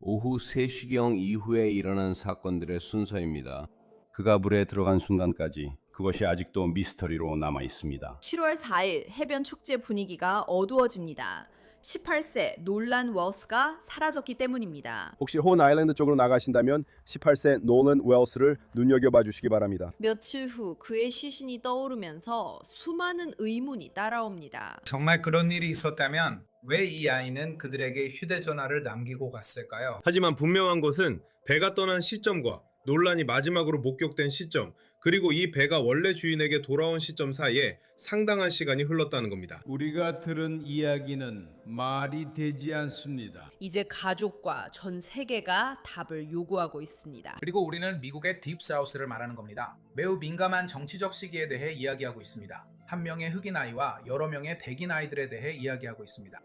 오후 3시경 이후에 일어난 사건들의 순서입니다. 그가 물에 들어간 순간까지 그것이 아직도 미스터리로 남아 있습니다. 7월 4일 해변 축제 분위기가 어두워집니다. 18세 놀란 웰스가 사라졌기 때문입니다. 혹시 혼 아일랜드 쪽으로 나가신다면 18세 노런 웰스를 눈여겨봐 주시기 바랍니다. 며칠 후 그의 시신이 떠오르면서 수많은 의문이 따라옵니다. 정말 그런 일이 있었다면 왜 이 아이는 그들에게 휴대전화를 남기고 갔을까요? 하지만 분명한 것은 배가 떠난 시점과 논란이 마지막으로 목격된 시점, 그리고 이 배가 원래 주인에게 돌아온 시점 사이에 상당한 시간이 흘렀다는 겁니다. 우리가 들은 이야기는 말이 되지 않습니다. 이제 가족과 전 세계가 답을 요구하고 있습니다. 그리고 우리는 미국의 딥사우스를 말하는 겁니다. 매우 민감한 정치적 시기에 대해 이야기하고 있습니다. 한 명의 흑인 아이와 여러 명의 백인 아이들에 대해 이야기하고 있습니다.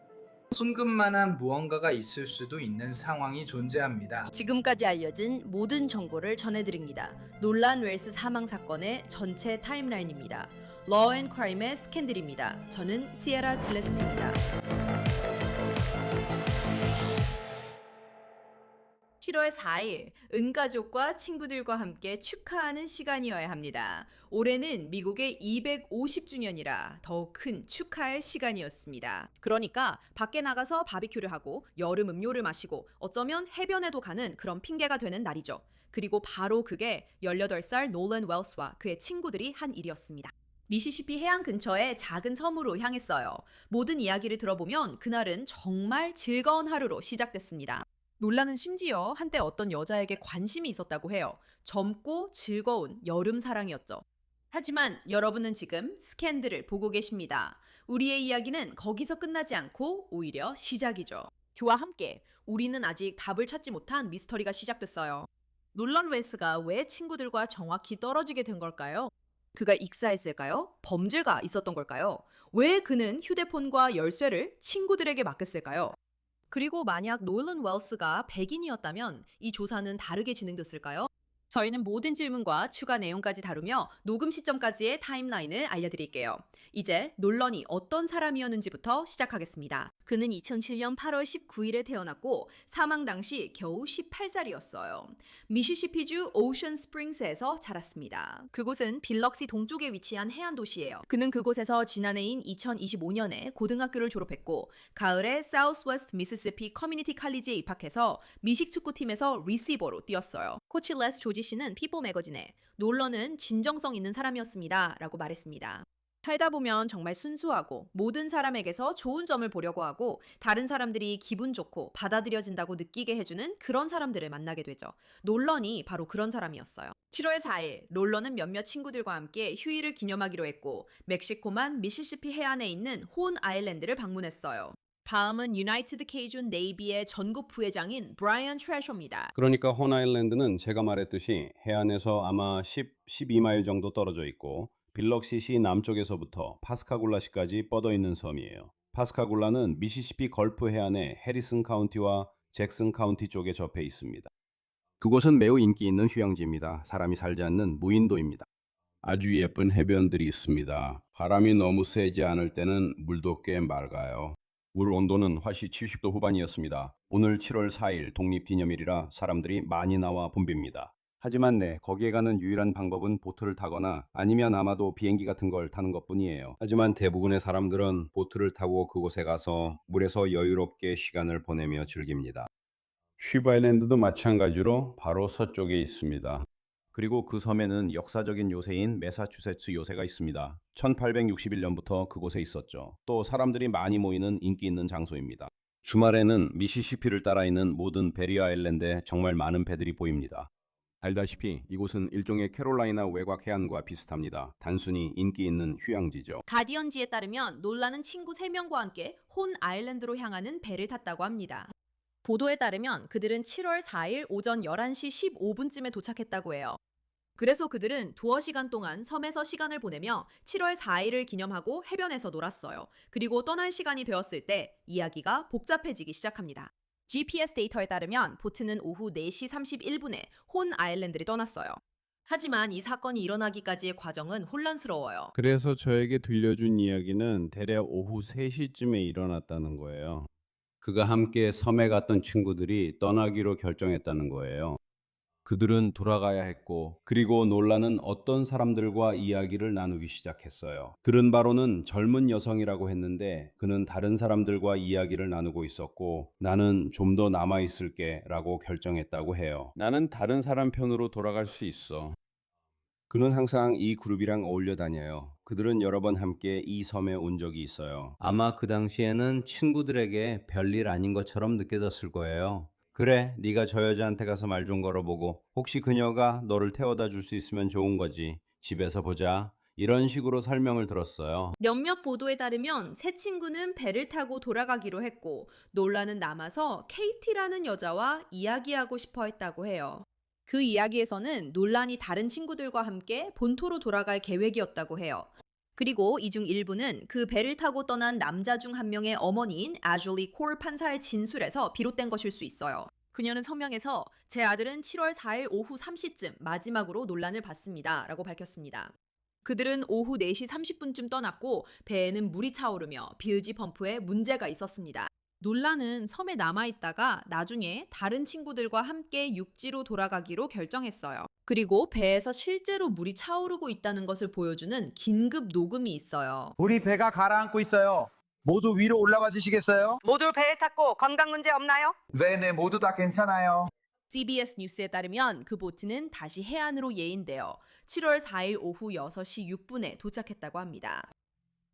순금만한 무언가가 있을 수도 있는 상황이 존재합니다. 지금까지 알려진 모든 정보를 전해드립니다. 놀란 웰스 사망 사건의 전체 타임라인입니다. 러앤 크라임의 스캔들입니다. 저는 시에라 질레스피입니다. 7월 4일 은가족과 친구들과 함께 축하하는 시간이어야 합니다. 올해는 미국의 250주년이라 더욱 큰 축하할 시간이었습니다. 그러니까 밖에 나가서 바비큐를 하고 여름 음료를 마시고 어쩌면 해변에도 가는 그런 핑계가 되는 날이죠. 그리고 바로 그게 18살 놀란 웰스와 그의 친구들이 한 일이었습니다. 미시시피 해안 근처의 작은 섬으로 향했어요. 모든 이야기를 들어보면 그날은 정말 즐거운 하루로 시작됐습니다. 놀라는 심지어 한때 어떤 여자에게 관심이 있었다고 해요. 젊고 즐거운 여름 사랑이었죠. 하지만 여러분은 지금 스캔들을 보고 계십니다. 우리의 이야기는 거기서 끝나지 않고 오히려 시작이죠. 그와 함께 우리는 아직 답을 찾지 못한 미스터리가 시작됐어요. 놀란 웰스가 왜 친구들과 정확히 떨어지게 된 걸까요? 그가 익사했을까요? 범죄가 있었던 걸까요? 왜 그는 휴대폰과 열쇠를 친구들에게 맡겼을까요? 그리고 만약 놀란 웰스가 백인이었다면 이 조사는 다르게 진행됐을까요? 저희는 모든 질문과 추가 내용까지 다루며 녹음 시점까지의 타임라인을 알려드릴게요. 이제 놀런이 어떤 사람이었는지부터 시작하겠습니다. 그는 2007년 8월 19일에 태어났고 사망 당시 겨우 18살이었어요. 미시시피주 오션 스프링스에서 자랐습니다. 그곳은 빌럭시 동쪽에 위치한 해안 도시예요. 그는 그곳에서 지난해인 2025년에 고등학교를 졸업했고 가을에 사우스웨스트 미시시피 커뮤니티 칼리지에 입학해서 미식 축구팀에서 리시버로 뛰었어요. 코치 레스 조지 씨는 피포 매거진에 놀런은 진정성 있는 사람이었습니다 라고 말했습니다. 살다 보면 정말 순수하고 모든 사람에게서 좋은 점을 보려고 하고 다른 사람들이 기분 좋고 받아들여진다고 느끼게 해주는 그런 사람들을 만나게 되죠. 놀런이 바로 그런 사람이었어요. 7월 4일 롤런은 몇몇 친구들과 함께 휴일을 기념하기로 했고 멕시코만 미시시피 해안에 있는 혼 아일랜드를 방문했어요. 다음은 유나이티드 케이준 네이비의 전국 부회장인 브라이언 트래셔입니다. 그러니까 혼 아일랜드는 제가 말했듯이 해안에서 아마 12마일 정도 떨어져 있고 빌럭시시 남쪽에서부터 파스카굴라시까지 뻗어 있는 섬이에요. 파스카굴라는 미시시피 걸프 해안의 해리슨 카운티와 잭슨 카운티 쪽에 접해 있습니다. 그곳은 매우 인기 있는 휴양지입니다. 사람이 살지 않는 무인도입니다. 아주 예쁜 해변들이 있습니다. 바람이 너무 세지 않을 때는 물도 꽤 맑아요. 물 온도는 화씨 70도 후반이었습니다. 오늘 7월 4일 독립기념일이라 사람들이 많이 나와 붐빕니다. 하지만 거기에 가는 유일한 방법은 보트를 타거나 아니면 아마도 비행기 같은 걸 타는 것뿐이에요. 하지만 대부분의 사람들은 보트를 타고 그곳에 가서 물에서 여유롭게 시간을 보내며 즐깁니다. 쉬바일랜드도 마찬가지로 바로 서쪽에 있습니다. 그리고 그 섬에는 역사적인 요새인 매사추세츠 요새가 있습니다. 1861년부터 그곳에 있었죠. 또 사람들이 많이 모이는 인기 있는 장소입니다. 주말에는 미시시피를 따라 있는 모든 베리 아일랜드에 정말 많은 배들이 보입니다. 알다시피 이곳은 일종의 캐롤라이나 외곽 해안과 비슷합니다. 단순히 인기 있는 휴양지죠. 가디언지에 따르면 놀라는 친구 3명과 함께 혼 아일랜드로 향하는 배를 탔다고 합니다. 보도에 따르면 그들은 7월 4일 오전 11시 15분쯤에 도착했다고 해요. 그래서 그들은 두어 시간 동안 섬에서 시간을 보내며 7월 4일을 기념하고 해변에서 놀았어요. 그리고 떠날 시간이 되었을 때 이야기가 복잡해지기 시작합니다. GPS 데이터에 따르면 보트는 오후 4시 31분에 혼 아일랜드를 떠났어요. 하지만 이 사건이 일어나기까지의 과정은 혼란스러워요. 그래서 저에게 들려준 이야기는 대략 오후 3시쯤에 일어났다는 거예요. 그가 함께 섬에 갔던 친구들이 떠나기로 결정했다는 거예요. 그들은 돌아가야 했고, 그리고 놀라는 어떤 사람들과 이야기를 나누기 시작했어요. 들은 바로는 젊은 여성이라고 했는데 그는 다른 사람들과 이야기를 나누고 있었고, 나는 좀 더 남아 있을게 라고 결정했다고 해요. 나는 다른 사람 편으로 돌아갈 수 있어. 그는 항상 이 그룹이랑 어울려 다녀요. 그들은 여러 번 함께 이 섬에 온 적이 있어요. 아마 그 당시에는 친구들에게 별일 아닌 것처럼 느껴졌을 거예요. 그래, 네가 저 여자한테 가서 말 좀 걸어보고 혹시 그녀가 너를 태워다 줄 수 있으면 좋은 거지. 집에서 보자. 이런 식으로 설명을 들었어요. 몇몇 보도에 따르면 새 친구는 배를 타고 돌아가기로 했고 놀라는 남아서 케이티라는 여자와 이야기하고 싶어 했다고 해요. 그 이야기에서는 놀란이 다른 친구들과 함께 본토로 돌아갈 계획이었다고 해요. 그리고 이 중 일부는 그 배를 타고 떠난 남자 중 한 명의 어머니인 아줄리 콜 판사의 진술에서 비롯된 것일 수 있어요. 그녀는 성명에서 제 아들은 7월 4일 오후 3시쯤 마지막으로 놀란을 봤습니다 라고 밝혔습니다. 그들은 오후 4시 30분쯤 떠났고 배에는 물이 차오르며 빌지 펌프에 문제가 있었습니다. 놀란은 섬에 남아있다가 나중에 다른 친구들과 함께 육지로 돌아가기로 결정했어요. 그리고 배에서 실제로 물이 차오르고 있다는 것을 보여주는 긴급 녹음이 있어요. 우리 배가 가라앉고 있어요. 모두 위로 올라와 주시겠어요? 모두 배에 탔고 건강 문제 없나요? 네, 모두 다 괜찮아요. CBS 뉴스에 따르면 그 보트는 다시 해안으로 예인되어 7월 4일 오후 6시 6분에 도착했다고 합니다.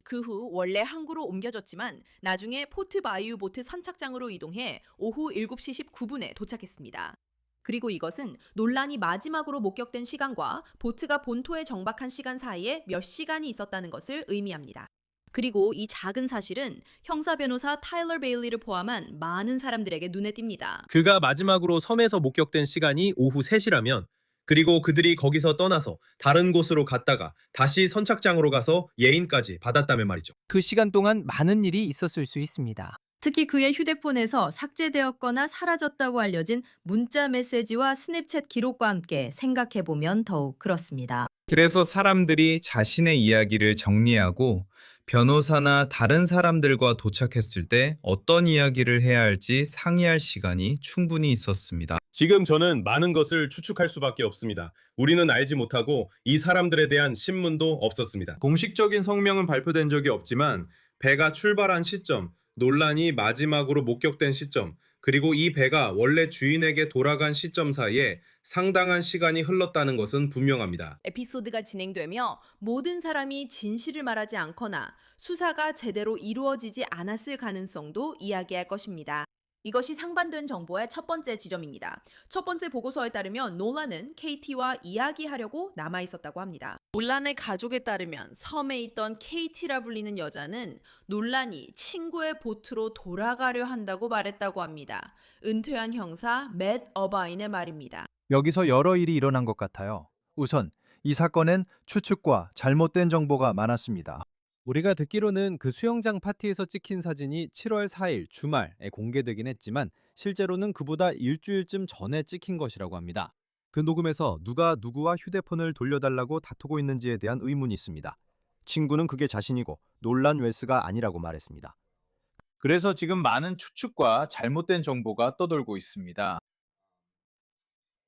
그 후 원래 항구로 옮겨졌지만 나중에 포트 바이유 보트 선착장으로 이동해 오후 7시 19분에 도착했습니다. 그리고 이것은 논란이 마지막으로 목격된 시간과 보트가 본토에 정박한 시간 사이에 몇 시간이 있었다는 것을 의미합니다. 그리고 이 작은 사실은 형사 변호사 타일러 베일리를 포함한 많은 사람들에게 눈에 띕니다. 그가 마지막으로 섬에서 목격된 시간이 오후 3시라면 그리고 그들이 거기서 떠나서 다른 곳으로 갔다가 다시 선착장으로 가서 예인까지 받았다면 말이죠. 그 시간 동안 많은 일이 있었을 수 있습니다. 특히 그의 휴대폰에서 삭제되었거나 사라졌다고 알려진 문자 메시지와 스냅챗 기록과 함께 생각해보면 더욱 그렇습니다. 그래서 사람들이 자신의 이야기를 정리하고 변호사나 다른 사람들과 도착했을 때 어떤 이야기를 해야 할지 상의할 시간이 충분히 있었습니다. 지금 저는 많은 것을 추측할 수밖에 없습니다. 우리는 알지 못하고 이 사람들에 대한 신문도 없었습니다. 공식적인 성명은 발표된 적이 없지만 배가 출발한 시점, 논란이 마지막으로 목격된 시점, 그리고 이 배가 원래 주인에게 돌아간 시점 사이에 상당한 시간이 흘렀다는 것은 분명합니다. 에피소드가 진행되며 모든 사람이 진실을 말하지 않거나 수사가 제대로 이루어지지 않았을 가능성도 이야기할 것입니다. 이것이 상반된 정보의 첫 번째 지점입니다. 첫 번째 보고서에 따르면 놀란은 KT와 이야기하려고 남아 있었다고 합니다. 놀란의 가족에 따르면 섬에 있던 KT라 불리는 여자는 놀란이 친구의 보트로 돌아가려 한다고 말했다고 합니다. 은퇴한 형사 맷 어바인의 말입니다. 여기서 여러 일이 일어난 것 같아요. 우선 이 사건엔 추측과 잘못된 정보가 많았습니다. 우리가 듣기로는 그 수영장 파티에서 찍힌 사진이 7월 4일 주말에 공개되긴 했지만 실제로는 그보다 일주일쯤 전에 찍힌 것이라고 합니다. 그 녹음에서 누가 누구와 휴대폰을 돌려달라고 다투고 있는지에 대한 의문이 있습니다. 친구는 그게 자신이고 놀란 웰스가 아니라고 말했습니다. 그래서 지금 많은 추측과 잘못된 정보가 떠돌고 있습니다.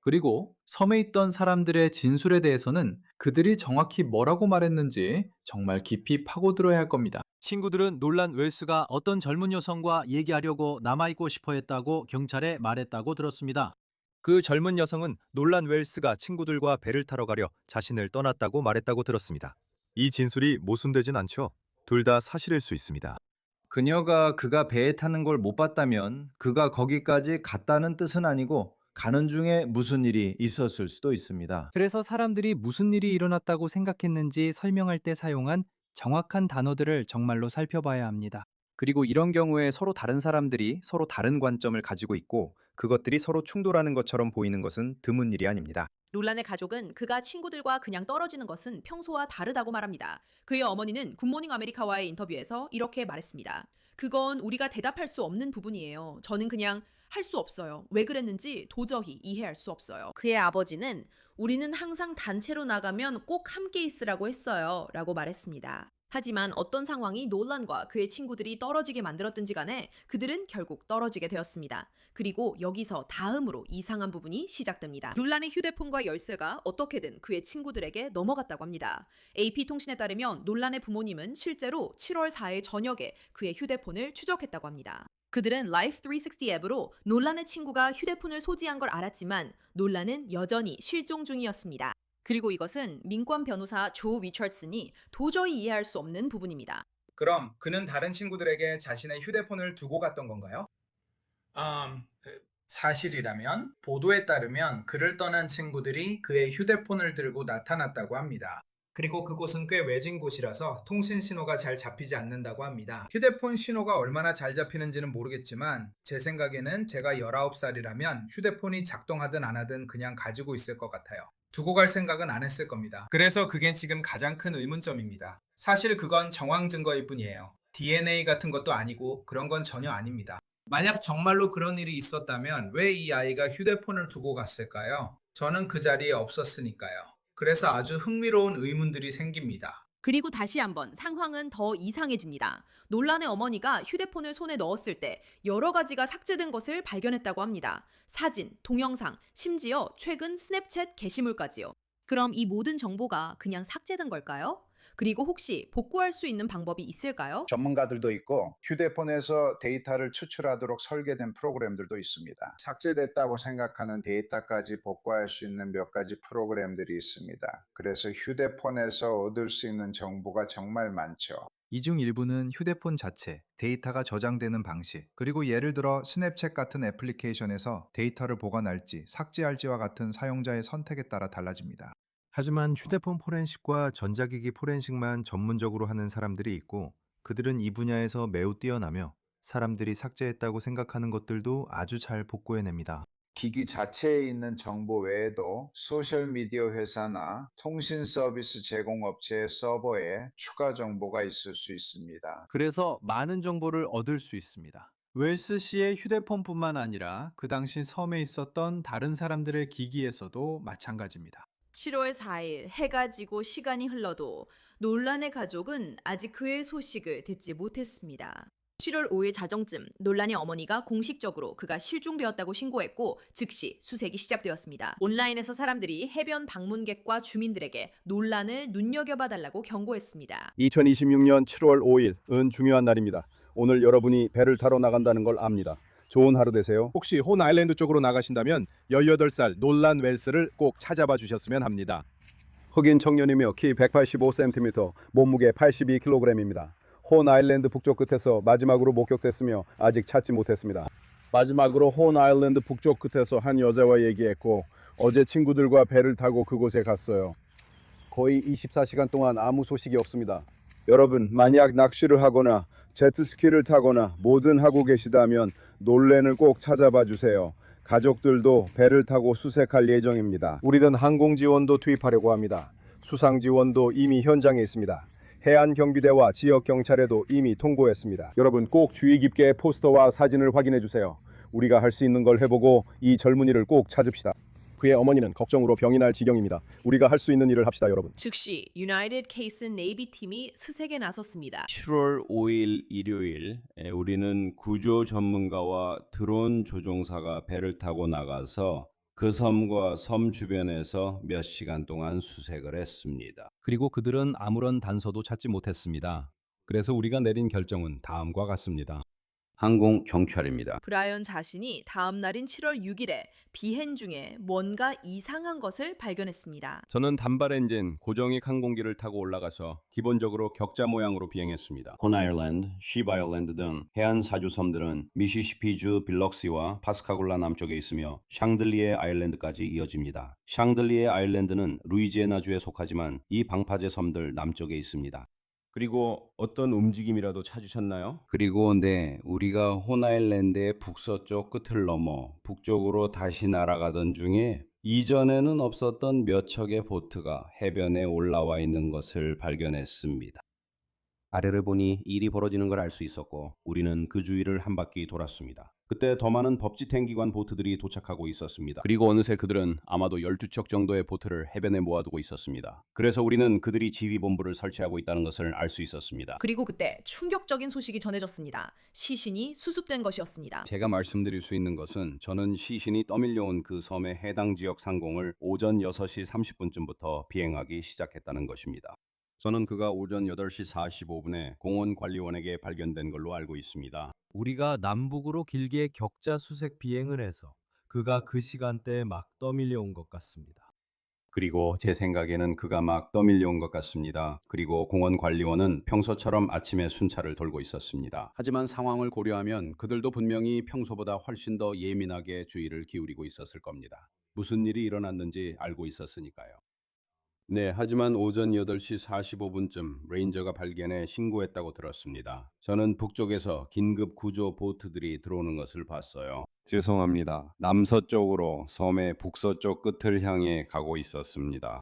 그리고 섬에 있던 사람들의 진술에 대해서는 그들이 정확히 뭐라고 말했는지 정말 깊이 파고들어야 할 겁니다. 친구들은 놀란 웰스가 어떤 젊은 여성과 얘기하려고 남아있고 싶어 했다고 경찰에 말했다고 들었습니다. 그 젊은 여성은 놀란 웰스가 친구들과 배를 타러 가려 자신을 떠났다고 말했다고 들었습니다. 이 진술이 모순되진 않죠. 둘 다 사실일 수 있습니다. 그가 배에 타는 걸 못 봤다면 그가 거기까지 갔다는 뜻은 아니고 가는 중에 무슨 일이 있었을 수도 있습니다. 그래서 사람들이 무슨 일이 일어났다고 생각했는지 설명할 때 사용한 정확한 단어들을 정말로 살펴봐야 합니다. 그리고 이런 경우에 서로 다른 사람들이 서로 다른 관점을 가지고 있고 그것들이 서로 충돌하는 것처럼 보이는 것은 드문 일이 아닙니다. 놀란의 가족은 그가 친구들과 그냥 떨어지는 것은 평소와 다르다고 말합니다. 그의 어머니는 굿모닝 아메리카와의 인터뷰에서 이렇게 말했습니다. 그건 우리가 대답할 수 없는 부분이에요. 저는 그냥 할 수 없어요. 왜 그랬는지 도저히 이해할 수 없어요. 그의 아버지는 우리는 항상 단체로 나가면 꼭 함께 있으라고 했어요. 라고 말했습니다. 하지만 어떤 상황이 놀란과 그의 친구들이 떨어지게 만들었든지 간에 그들은 결국 떨어지게 되었습니다. 그리고 여기서 다음으로 이상한 부분이 시작됩니다. 놀란의 휴대폰과 열쇠가 어떻게든 그의 친구들에게 넘어갔다고 합니다. AP통신에 따르면 놀란의 부모님은 실제로 7월 4일 저녁에 그의 휴대폰을 추적했다고 합니다. 그들은 Life360 앱으로 놀란의 친구가 휴대폰을 소지한 걸 알았지만 놀란은 여전히 실종 중이었습니다. 그리고 이것은 민권 변호사 조 위처슨이 도저히 이해할 수 없는 부분입니다. 그럼 그는 다른 친구들에게 자신의 휴대폰을 두고 갔던 건가요? 사실이라면 보도에 따르면 그를 떠난 친구들이 그의 휴대폰을 들고 나타났다고 합니다. 그리고 그곳은 꽤 외진 곳이라서 통신 신호가 잘 잡히지 않는다고 합니다. 휴대폰 신호가 얼마나 잘 잡히는지는 모르겠지만 제 생각에는 제가 19살이라면 휴대폰이 작동하든 안 하든 그냥 가지고 있을 것 같아요. 두고 갈 생각은 안 했을 겁니다. 그래서 그게 지금 가장 큰 의문점입니다. 사실 그건 정황 증거일 뿐이에요. DNA 같은 것도 아니고 그런 건 전혀 아닙니다. 만약 정말로 그런 일이 있었다면 왜 이 아이가 휴대폰을 두고 갔을까요? 저는 그 자리에 없었으니까요. 그래서 아주 흥미로운 의문들이 생깁니다. 그리고 다시 한번 상황은 더 이상해집니다. 놀란의 어머니가 휴대폰을 손에 넣었을 때 여러 가지가 삭제된 것을 발견했다고 합니다. 사진, 동영상, 심지어 최근 스냅챗 게시물까지요. 그럼 이 모든 정보가 그냥 삭제된 걸까요? 그리고 혹시 복구할 수 있는 방법이 있을까요? 전문가들도 있고 휴대폰에서 데이터를 추출하도록 설계된 프로그램들도 있습니다. 삭제됐다고 생각하는 데이터까지 복구할 수 있는 몇 가지 프로그램들이 있습니다. 그래서 휴대폰에서 얻을 수 있는 정보가 정말 많죠. 이 중 일부는 휴대폰 자체, 데이터가 저장되는 방식, 그리고 예를 들어 스냅챗 같은 애플리케이션에서 데이터를 보관할지 삭제할지와 같은 사용자의 선택에 따라 달라집니다. 하지만 휴대폰 포렌식과 전자기기 포렌식만 전문적으로 하는 사람들이 있고 그들은 이 분야에서 매우 뛰어나며 사람들이 삭제했다고 생각하는 것들도 아주 잘 복구해냅니다. 기기 자체에 있는 정보 외에도 소셜미디어 회사나 통신 서비스 제공업체의 서버에 추가 정보가 있을 수 있습니다. 그래서 많은 정보를 얻을 수 있습니다. 웰스 씨의 휴대폰뿐만 아니라 그 당시 섬에 있었던 다른 사람들의 기기에서도 마찬가지입니다. 7월 4일 해가 지고 시간이 흘러도 놀란의 가족은 아직 그의 소식을 듣지 못했습니다. 7월 5일 자정쯤 놀란의 어머니가 공식적으로 그가 실종되었다고 신고했고 즉시 수색이 시작되었습니다. 온라인에서 사람들이 해변 방문객과 주민들에게 놀란을 눈여겨봐달라고 경고했습니다. 2026년 7월 5일은 중요한 날입니다. 오늘 여러분이 배를 타러 나간다는 걸 압니다. 좋은 하루 되세요. 혹시 혼 아일랜드 쪽으로 나가신다면 18살 놀란 웰스를 꼭 찾아봐 주셨으면 합니다. 흑인 청년이며 키 185cm, 몸무게 82kg입니다. 혼 아일랜드 북쪽 끝에서 마지막으로 목격됐으며 아직 찾지 못했습니다. 마지막으로 혼 아일랜드 북쪽 끝에서 한 여자와 얘기했고 어제 친구들과 배를 타고 그곳에 갔어요. 거의 24시간 동안 아무 소식이 없습니다. 여러분, 만약 낚시를 하거나 제트스키를 타거나 뭐든 하고 계시다면 놀란을 꼭 찾아봐 주세요. 가족들도 배를 타고 수색할 예정입니다. 우리는 항공 지원도 투입하려고 합니다. 수상 지원도 이미 현장에 있습니다. 해안 경비대와 지역 경찰에도 이미 통보했습니다. 여러분 꼭 주의 깊게 포스터와 사진을 확인해 주세요. 우리가 할 수 있는 걸 해보고 이 젊은이를 꼭 찾읍시다. 그의 어머니는 걱정으로 병이 날 지경입니다. 우리가 할 수 있는 일을 합시다, 여러분. 즉시 유나이티드 케이스 네이비 팀이 수색에 나섰습니다. 7월 5일 일요일 우리는 구조 전문가와 드론 조종사가 배를 타고 나가서 그 섬과 섬 주변에서 몇 시간 동안 수색을 했습니다. 그리고 그들은 아무런 단서도 찾지 못했습니다. 그래서 우리가 내린 결정은 다음과 같습니다. 항공 경찰입니다. 브라이언 자신이 다음 날인 7월 6일에 비행 중에 뭔가 이상한 것을 발견했습니다. 저는 단발 엔진 고정익 항공기를 타고 올라가서 기본적으로 격자 모양으로 비행했습니다. 혼 아일랜드, 쉽 아일랜드 등 해안 사주 섬들은 미시시피주 빌럭시와 파스카골라 남쪽에 있으며 샹들리에 아일랜드까지 이어집니다. 샹들리에 아일랜드는 루이지애나주에 속하지만 이 방파제 섬들 남쪽에 있습니다. 그리고 어떤 움직임이라도 찾으셨나요? 그리고 우리가 혼 아일랜드의 북서쪽 끝을 넘어 북쪽으로 다시 날아가던 중에 이전에는 없었던 몇 척의 보트가 해변에 올라와 있는 것을 발견했습니다. 아래를 보니 일이 벌어지는 걸 알 수 있었고 우리는 그 주위를 한 바퀴 돌았습니다. 그때 더 많은 법지탱기관 보트들이 도착하고 있었습니다. 그리고 어느새 그들은 아마도 12척 정도의 보트를 해변에 모아두고 있었습니다. 그래서 우리는 그들이 지휘본부를 설치하고 있다는 것을 알 수 있었습니다. 그리고 그때 충격적인 소식이 전해졌습니다. 시신이 수습된 것이었습니다. 제가 말씀드릴 수 있는 것은 저는 시신이 떠밀려온 그 섬의 해당 지역 상공을 오전 6시 30분쯤부터 비행하기 시작했다는 것입니다. 저는 그가 오전 8시 45분에 공원관리원에게 발견된 걸로 알고 있습니다. 우리가 남북으로 길게 격자 수색 비행을 해서 그가 그 시간대에 막 떠밀려온 것 같습니다. 그리고 제 생각에는 그가 막 떠밀려온 것 같습니다. 그리고 공원관리원은 평소처럼 아침에 순찰을 돌고 있었습니다. 하지만 상황을 고려하면 그들도 분명히 평소보다 훨씬 더 예민하게 주의를 기울이고 있었을 겁니다. 무슨 일이 일어났는지 알고 있었으니까요. 네, 하지만 오전 8시 45분쯤 레인저가 발견해 신고했다고 들었습니다. 저는 북쪽에서 긴급 구조 보트들이 들어오는 것을 봤어요. 죄송합니다. 남서쪽으로 섬의 북서쪽 끝을 향해 가고 있었습니다.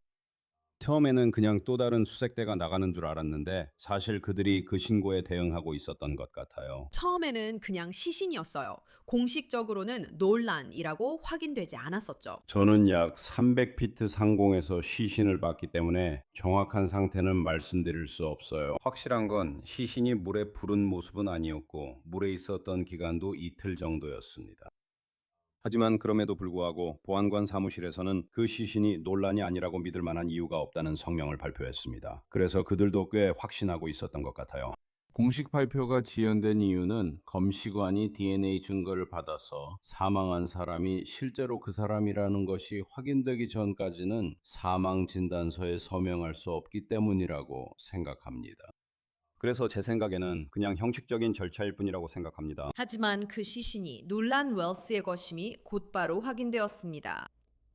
처음에는 그냥 또 다른 수색대가 나가는 줄 알았는데 사실 그들이 그 신고에 대응하고 있었던 것 같아요. 처음에는 그냥 시신이었어요. 공식적으로는 논란이라고 확인되지 않았었죠. 저는 약 300피트 상공에서 시신을 봤기 때문에 정확한 상태는 말씀드릴 수 없어요. 확실한 건 시신이 물에 부른 모습은 아니었고 물에 있었던 기간도 이틀 정도였습니다. 하지만 그럼에도 불구하고 보안관 사무실에서는 그 시신이 논란이 아니라고 믿을 만한 이유가 없다는 성명을 발표했습니다. 그래서 그들도 꽤 확신하고 있었던 것 같아요. 공식 발표가 지연된 이유는 검시관이 DNA 증거를 받아서 사망한 사람이 실제로 그 사람이라는 것이 확인되기 전까지는 사망 진단서에 서명할 수 없기 때문이라고 생각합니다. 그래서 제 생각에는 그냥 형식적인 절차일 뿐이라고 생각합니다. 하지만 그 시신이 놀란 웰스의 것임이 곧바로 확인되었습니다.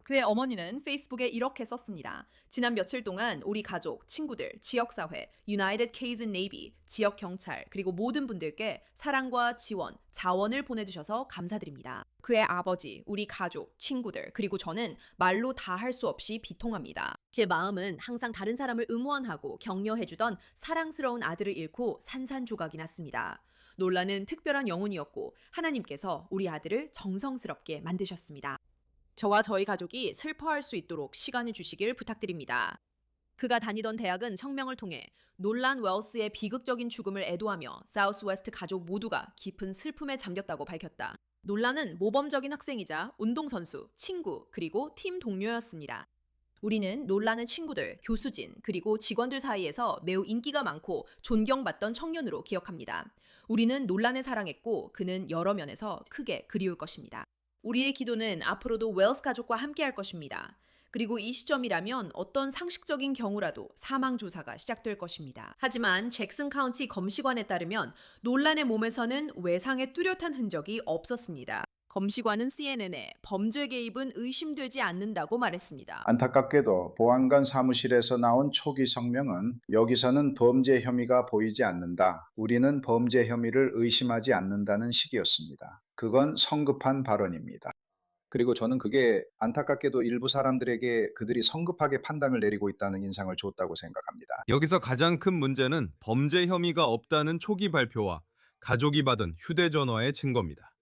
그의 어머니는 페이스북에 이렇게 썼습니다. 지난 며칠 동안 우리 가족, 친구들, 지역사회, United K's and Navy, 지역 경찰, 그리고 모든 분들께 사랑과 지원, 자원을 보내주셔서 감사드립니다. 그의 아버지, 우리 가족, 친구들, 그리고 저는 말로 다 할 수 없이 비통합니다. 제 마음은 항상 다른 사람을 응원하고 격려해주던 사랑스러운 아들을 잃고 산산조각이 났습니다. 놀라는 특별한 영혼이었고 하나님께서 우리 아들을 정성스럽게 만드셨습니다. 저와 저희 가족이 슬퍼할 수 있도록 시간을 주시길 부탁드립니다. 그가 다니던 대학은 혁명을 통해 놀란 웰스의 비극적인 죽음을 애도하며 사우스웨스트 가족 모두가 깊은 슬픔에 잠겼다고 밝혔다. 놀란은 모범적인 학생이자 운동선수, 친구, 그리고 팀 동료였습니다. 우리는 놀란의 친구들, 교수진, 그리고 직원들 사이에서 매우 인기가 많고 존경받던 청년으로 기억합니다. 우리는 놀란을 사랑했고 그는 여러 면에서 크게 그리울 것입니다. 우리의 기도는 앞으로도 웰스 가족과 함께할 것입니다. 그리고 이 시점이라면 어떤 상식적인 경우라도 사망 조사가 시작될 것입니다. 하지만 잭슨 카운티 검시관에 따르면 놀란의 몸에서는 외상의 뚜렷한 흔적이 없었습니다. 검시관은 CNN에 범죄 개입은 의심되지 않는다고 말했습니다. 안타깝게도 보안관 사무실에서 나온 초기 성명은 여기서는 범죄 혐의가 보이지 않는다. 우리는 범죄 혐의를 의심하지 않는다는 식이었습니다. 그건 성급한 발언입니다. 그리고 저는 그게 안타깝게도 일부 사람들에게 그들이 성급하게 판단을 내리고 있다는 인상을 줬다고 생각합니다. 여기서 가장 큰 문제는 범죄 혐의가 없다는 초기 발표와 가족이 받은 휴대전화의 증거입니다.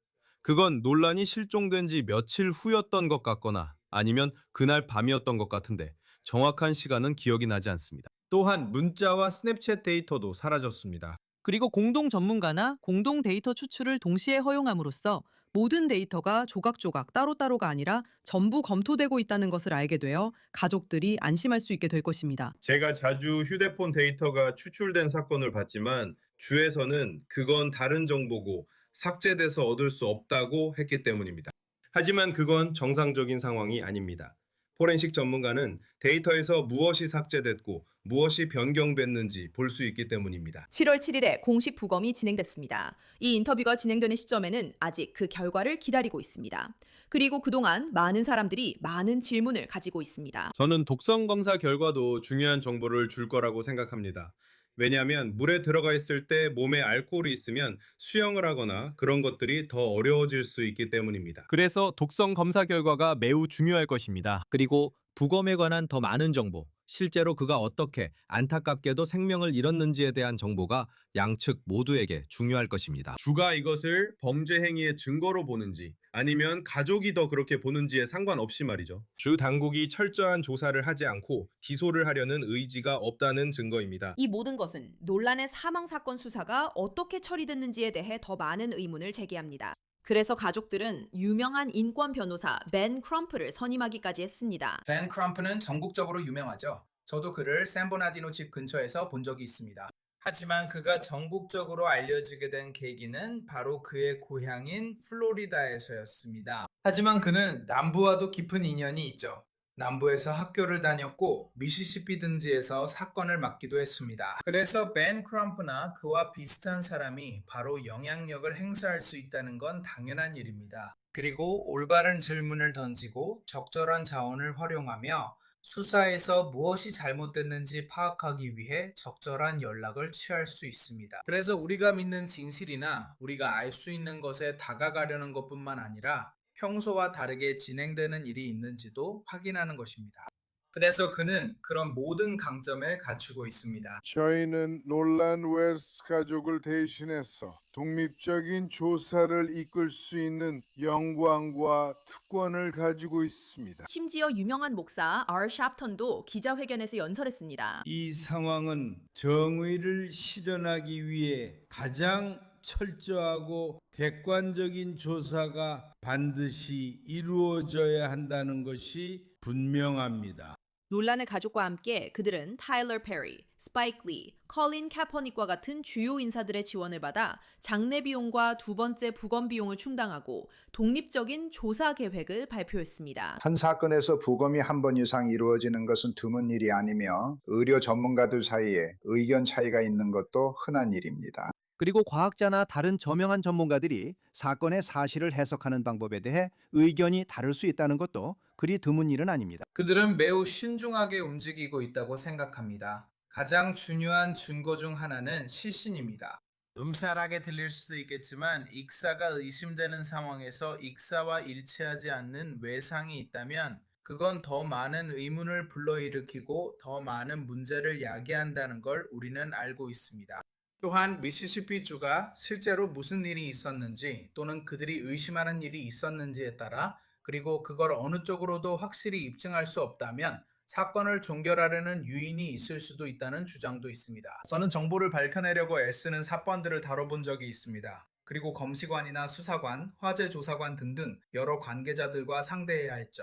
그건 논란이 실종된 지 며칠 후였던 것 같거나 아니면 그날 밤이었던 것 같은데 정확한 시간은 기억이 나지 않습니다. 또한 문자와 스냅챗 데이터도 사라졌습니다. 그리고 공동 전문가나 공동 데이터 추출을 동시에 허용함으로써 모든 데이터가 조각조각 따로따로가 아니라 전부 검토되고 있다는 것을 알게 되어 가족들이 안심할 수 있게 될 것입니다. 제가 자주 휴대폰 데이터가 추출된 사건을 봤지만 주에서는 그건 다른 정보고 삭제돼서 얻을 수 없다고 했기 때문입니다. 하지만 그건 정상적인 상황이 아닙니다. 포렌식 전문가는 데이터에서 무엇이 삭제됐고 무엇이 변경됐는지 볼 수 있기 때문입니다. 7월 7일에 공식 부검이 진행됐습니다. 이 인터뷰가 진행되는 시점에는 아직 그 결과를 기다리고 있습니다. 그리고 그동안 많은 사람들이 많은 질문을 가지고 있습니다. 저는 독성 검사 결과도 중요한 정보를 줄 거라고 생각합니다. 왜냐하면 물에 들어가 있을 때 몸에 알코올이 있으면 수영을 하거나 그런 것들이 더 어려워질 수 있기 때문입니다. 그래서 독성 검사 결과가 매우 중요할 것입니다. 그리고 부검에 관한 더 많은 정보, 실제로 그가 어떻게 안타깝게도 생명을 잃었는지에 대한 정보가 양측 모두에게 중요할 것입니다. 주가 이것을 범죄 행위의 증거로 보는지 아니면 가족이 더 그렇게 보는지에 상관없이 말이죠. 주 당국이 철저한 조사를 하지 않고 기소를 하려는 의지가 없다는 증거입니다. 이 모든 것은 논란의 사망 사건 수사가 어떻게 처리됐는지에 대해 더 많은 의문을 제기합니다. 그래서 가족들은 유명한 인권 변호사 벤 크럼프를 선임하기까지 했습니다. 벤 크럼프는 전국적으로 유명하죠. 저도 그를 샌버나디노 집 근처에서 본 적이 있습니다. 하지만 그가 전국적으로 알려지게 된 계기는 바로 그의 고향인 플로리다에서였습니다. 하지만 그는 남부와도 깊은 인연이 있죠. 남부에서 학교를 다녔고 미시시피 등지에서 사건을 맡기도 했습니다. 그래서 벤 크럼프나 그와 비슷한 사람이 바로 영향력을 행사할 수 있다는 건 당연한 일입니다. 그리고 올바른 질문을 던지고 적절한 자원을 활용하며 수사에서 무엇이 잘못됐는지 파악하기 위해 적절한 연락을 취할 수 있습니다. 그래서 우리가 믿는 진실이나 우리가 알 수 있는 것에 다가가려는 것뿐만 아니라 평소와 다르게 진행되는 일이 있는지도 확인하는 것입니다. 그래서 그는 그런 모든 강점을 갖추고 있습니다. 저희는 놀란 웰스 가족을 대신해서 독립적인 조사를 이끌 수 있는 영광과 특권을 가지고 있습니다. 심지어 유명한 목사 R. 샵턴도 기자회견에서 연설했습니다. 이 상황은 정의를 실현하기 위해 가장 철저하고 객관적인 조사가 반드시 이루어져야 한다는 것이 분명합니다. 논란의 가족과 함께 그들은 타일러 페리, 스파이크 리, 컬린 카퍼닉과 같은 주요 인사들의 지원을 받아 장례 비용과 두 번째 부검 비용을 충당하고 독립적인 조사 계획을 발표했습니다. 한 사건에서 부검이 한 번 이상 이루어지는 것은 드문 일이 아니며 의료 전문가들 사이에 의견 차이가 있는 것도 흔한 일입니다. 그리고 과학자나 다른 저명한 전문가들이 사건의 사실을 해석하는 방법에 대해 의견이 다를 수 있다는 것도 그리 드문 일은 아닙니다. 그들은 매우 신중하게 움직이고 있다고 생각합니다. 가장 중요한 증거 중 하나는 시신입니다. 음살하게 들릴 수도 있겠지만 익사가 의심되는 상황에서 익사와 일치하지 않는 외상이 있다면 그건 더 많은 의문을 불러일으키고 더 많은 문제를 야기한다는 걸 우리는 알고 있습니다. 또한 미시시피주가 실제로 무슨 일이 있었는지 또는 그들이 의심하는 일이 있었는지에 따라 그리고 그걸 어느 쪽으로도 확실히 입증할 수 없다면 사건을 종결하려는 유인이 있을 수도 있다는 주장도 있습니다. 저는 정보를 밝혀내려고 애쓰는 사건들을 다뤄본 적이 있습니다. 그리고 검시관이나 수사관, 화재조사관 등등 여러 관계자들과 상대해야 했죠.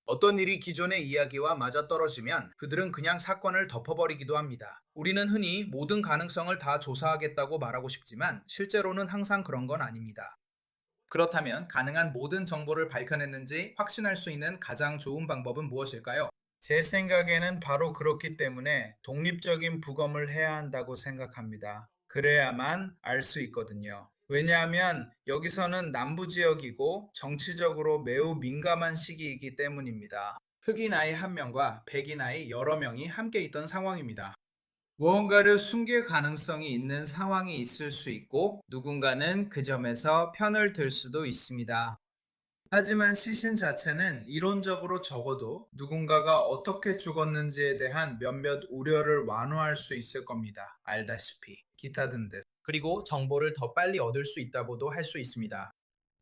어떤 일이 기존의 이야기와 맞아떨어지면 그들은 그냥 사건을 덮어버리기도 합니다. 우리는 흔히 모든 가능성을 다 조사하겠다고 말하고 싶지만 실제로는 항상 그런 건 아닙니다. 그렇다면 가능한 모든 정보를 밝혀냈는지 확신할 수 있는 가장 좋은 방법은 무엇일까요? 제 생각에는 바로 그렇기 때문에 독립적인 부검을 해야 한다고 생각합니다. 그래야만 알 수 있거든요. 왜냐하면 여기서는 남부지역이고 정치적으로 매우 민감한 시기이기 때문입니다. 흑인 아이 한 명과 백인 아이 여러 명이 함께 있던 상황입니다. 무언가를 숨길 가능성이 있는 상황이 있을 수 있고 누군가는 그 점에서 편을 들 수도 있습니다. 하지만 시신 자체는 이론적으로 적어도 누군가가 어떻게 죽었는지에 대한 몇몇 우려를 완화할 수 있을 겁니다. 알다시피 기타 등등. 그리고 정보를 더 빨리 얻을 수 있다고도 할 수 있습니다.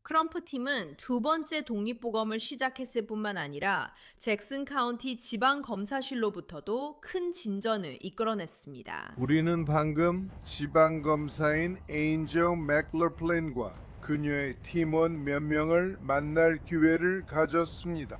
크럼프 팀은 두 번째 독립보검을 시작했을 뿐만 아니라 잭슨 카운티 지방검사실로부터도 큰 진전을 이끌어냈습니다. 우리는 방금 지방검사인 에인저 맥러플린과 그녀의 팀원 몇 명을 만날 기회를 가졌습니다.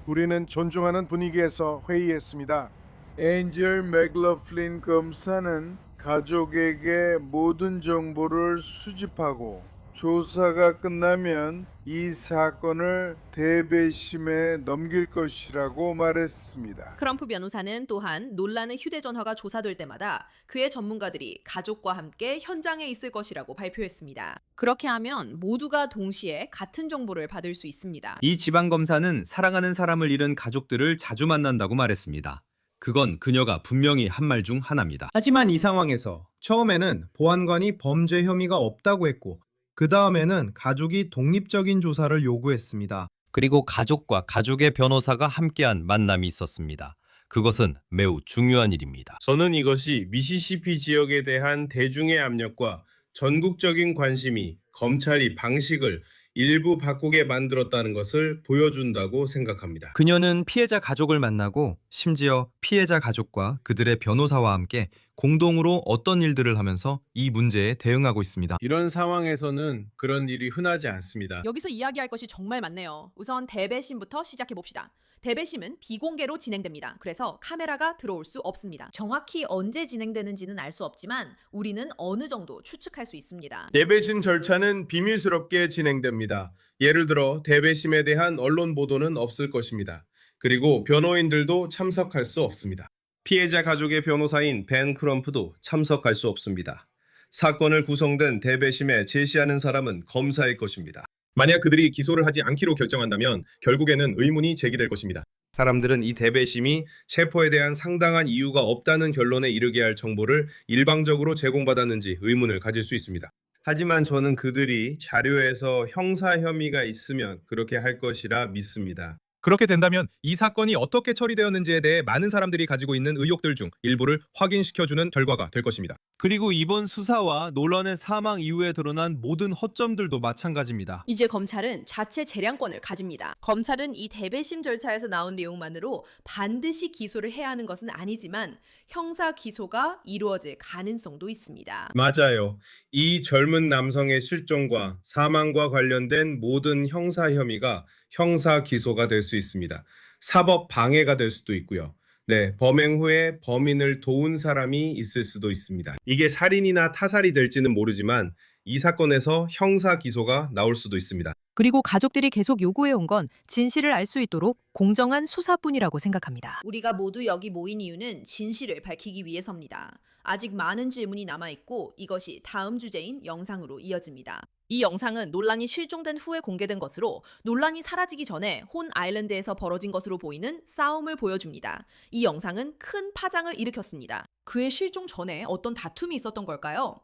우리는 존중하는 분위기에서 회의했습니다. 에인저 맥러플린 검사는 가족에게 모든 정보를 수집하고 조사가 끝나면 이 사건을 대배심에 넘길 것이라고 말했습니다. 크럼프 변호사는 또한 논란의 휴대전화가 조사될 때마다 그의 전문가들이 가족과 함께 현장에 있을 것이라고 발표했습니다. 그렇게 하면 모두가 동시에 같은 정보를 받을 수 있습니다. 이 지방검사는 사랑하는 사람을 잃은 가족들을 자주 만난다고 말했습니다. 그건 그녀가 분명히 한 말 중 하나입니다. 하지만 이 상황에서 처음에는 보안관이 범죄 혐의가 없다고 했고 그 다음에는 가족이 독립적인 조사를 요구했습니다. 그리고 가족과 가족의 변호사가 함께한 만남이 있었습니다. 그것은 매우 중요한 일입니다. 저는 이것이 미시시피 지역에 대한 대중의 압력과 전국적인 관심이 검찰이 방식을 일부 바꾸게 만들었다는 것을 보여준다고 생각합니다. 그녀는 피해자 가족을 만나고 심지어 피해자 가족과 그들의 변호사와 함께 공동으로 어떤 일들을 하면서 이 문제에 대응하고 있습니다. 이런 상황에서는 그런 일이 흔하지 않습니다. 여기서 이야기할 것이 정말 많네요. 우선 대배심부터 시작해 봅시다. 대배심은 비공개로 진행됩니다. 그래서 카메라가 들어올 수 없습니다. 정확히 언제 진행되는지는 알 수 없지만 우리는 어느 정도 추측할 수 있습니다. 대배심 절차는 비밀스럽게 진행됩니다. 예를 들어 대배심에 대한 언론 보도는 없을 것입니다. 그리고 변호인들도 참석할 수 없습니다. 피해자 가족의 변호사인 벤 크럼프도 참석할 수 없습니다. 사건을 구성된 대배심에 제시하는 사람은 검사일 것입니다. 만약 그들이 기소를 하지 않기로 결정한다면 결국에는 의문이 제기될 것입니다. 사람들은 이 대배심이 체포에 대한 상당한 이유가 없다는 결론에 이르게 할 정보를 일방적으로 제공받았는지 의문을 가질 수 있습니다. 하지만 저는 그들이 자료에서 형사 혐의가 있으면 그렇게 할 것이라 믿습니다. 그렇게 된다면 이 사건이 어떻게 처리되었는지에 대해 많은 사람들이 가지고 있는 의혹들 중 일부를 확인시켜주는 결과가 될 것입니다. 그리고 이번 수사와 논란의 사망 이후에 드러난 모든 허점들도 마찬가지입니다. 이제 검찰은 자체 재량권을 가집니다. 검찰은 이 대배심 절차에서 나온 내용만으로 반드시 기소를 해야 하는 것은 아니지만 형사 기소가 이루어질 가능성도 있습니다. 맞아요. 이 젊은 남성의 실종과 사망과 관련된 모든 형사 혐의가 형사 기소가 될 수 있습니다. 사법 방해가 될 수도 있고요. 네, 범행 후에 범인을 도운 사람이 있을 수도 있습니다. 이게 살인이나 타살이 될지는 모르지만 이 사건에서 형사 기소가 나올 수도 있습니다. 그리고 가족들이 계속 요구해온 건 진실을 알 수 있도록 공정한 수사뿐이라고 생각합니다. 우리가 모두 여기 모인 이유는 진실을 밝히기 위해서입니다. 아직 많은 질문이 남아있고 이것이 다음 주제인 영상으로 이어집니다. 이 영상은 논란이 실종된 후에 공개된 것으로 논란이 사라지기 전에 혼 아일랜드에서 벌어진 것으로 보이는 싸움을 보여줍니다. 이 영상은 큰 파장을 일으켰습니다. 그의 실종 전에 어떤 다툼이 있었던 걸까요?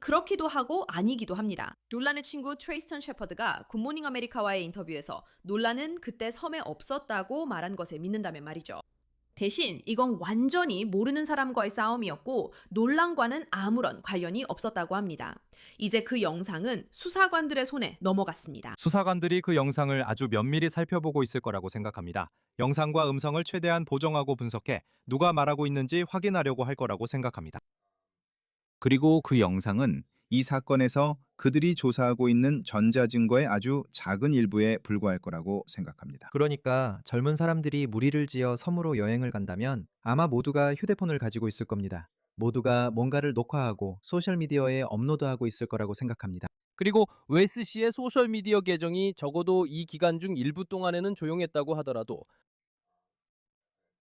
그렇기도 하고 아니기도 합니다. 논란의 친구 트레이스턴 셰퍼드가 굿모닝 아메리카와의 인터뷰에서 논란은 그때 섬에 없었다고 말한 것을 믿는다면 말이죠. 대신 이건 완전히 모르는 사람과의 싸움이었고 논란과는 아무런 관련이 없었다고 합니다. 이제 그 영상은 수사관들의 손에 넘어갔습니다. 수사관들이 그 영상을 아주 면밀히 살펴보고 있을 거라고 생각합니다. 영상과 음성을 최대한 보정하고 분석해 누가 말하고 있는지 확인하려고 할 거라고 생각합니다. 그리고 그 영상은 이 사건에서 그들이 조사하고 있는 전자증거의 아주 작은 일부에 불과할 거라고 생각합니다. 그러니까 젊은 사람들이 무리를 지어 섬으로 여행을 간다면 아마 모두가 휴대폰을 가지고 있을 겁니다. 모두가 뭔가를 녹화하고 소셜미디어에 업로드하고 있을 거라고 생각합니다. 그리고 웨스 씨의 소셜미디어 계정이 적어도 이 기간 중 일부 동안에는 조용했다고 하더라도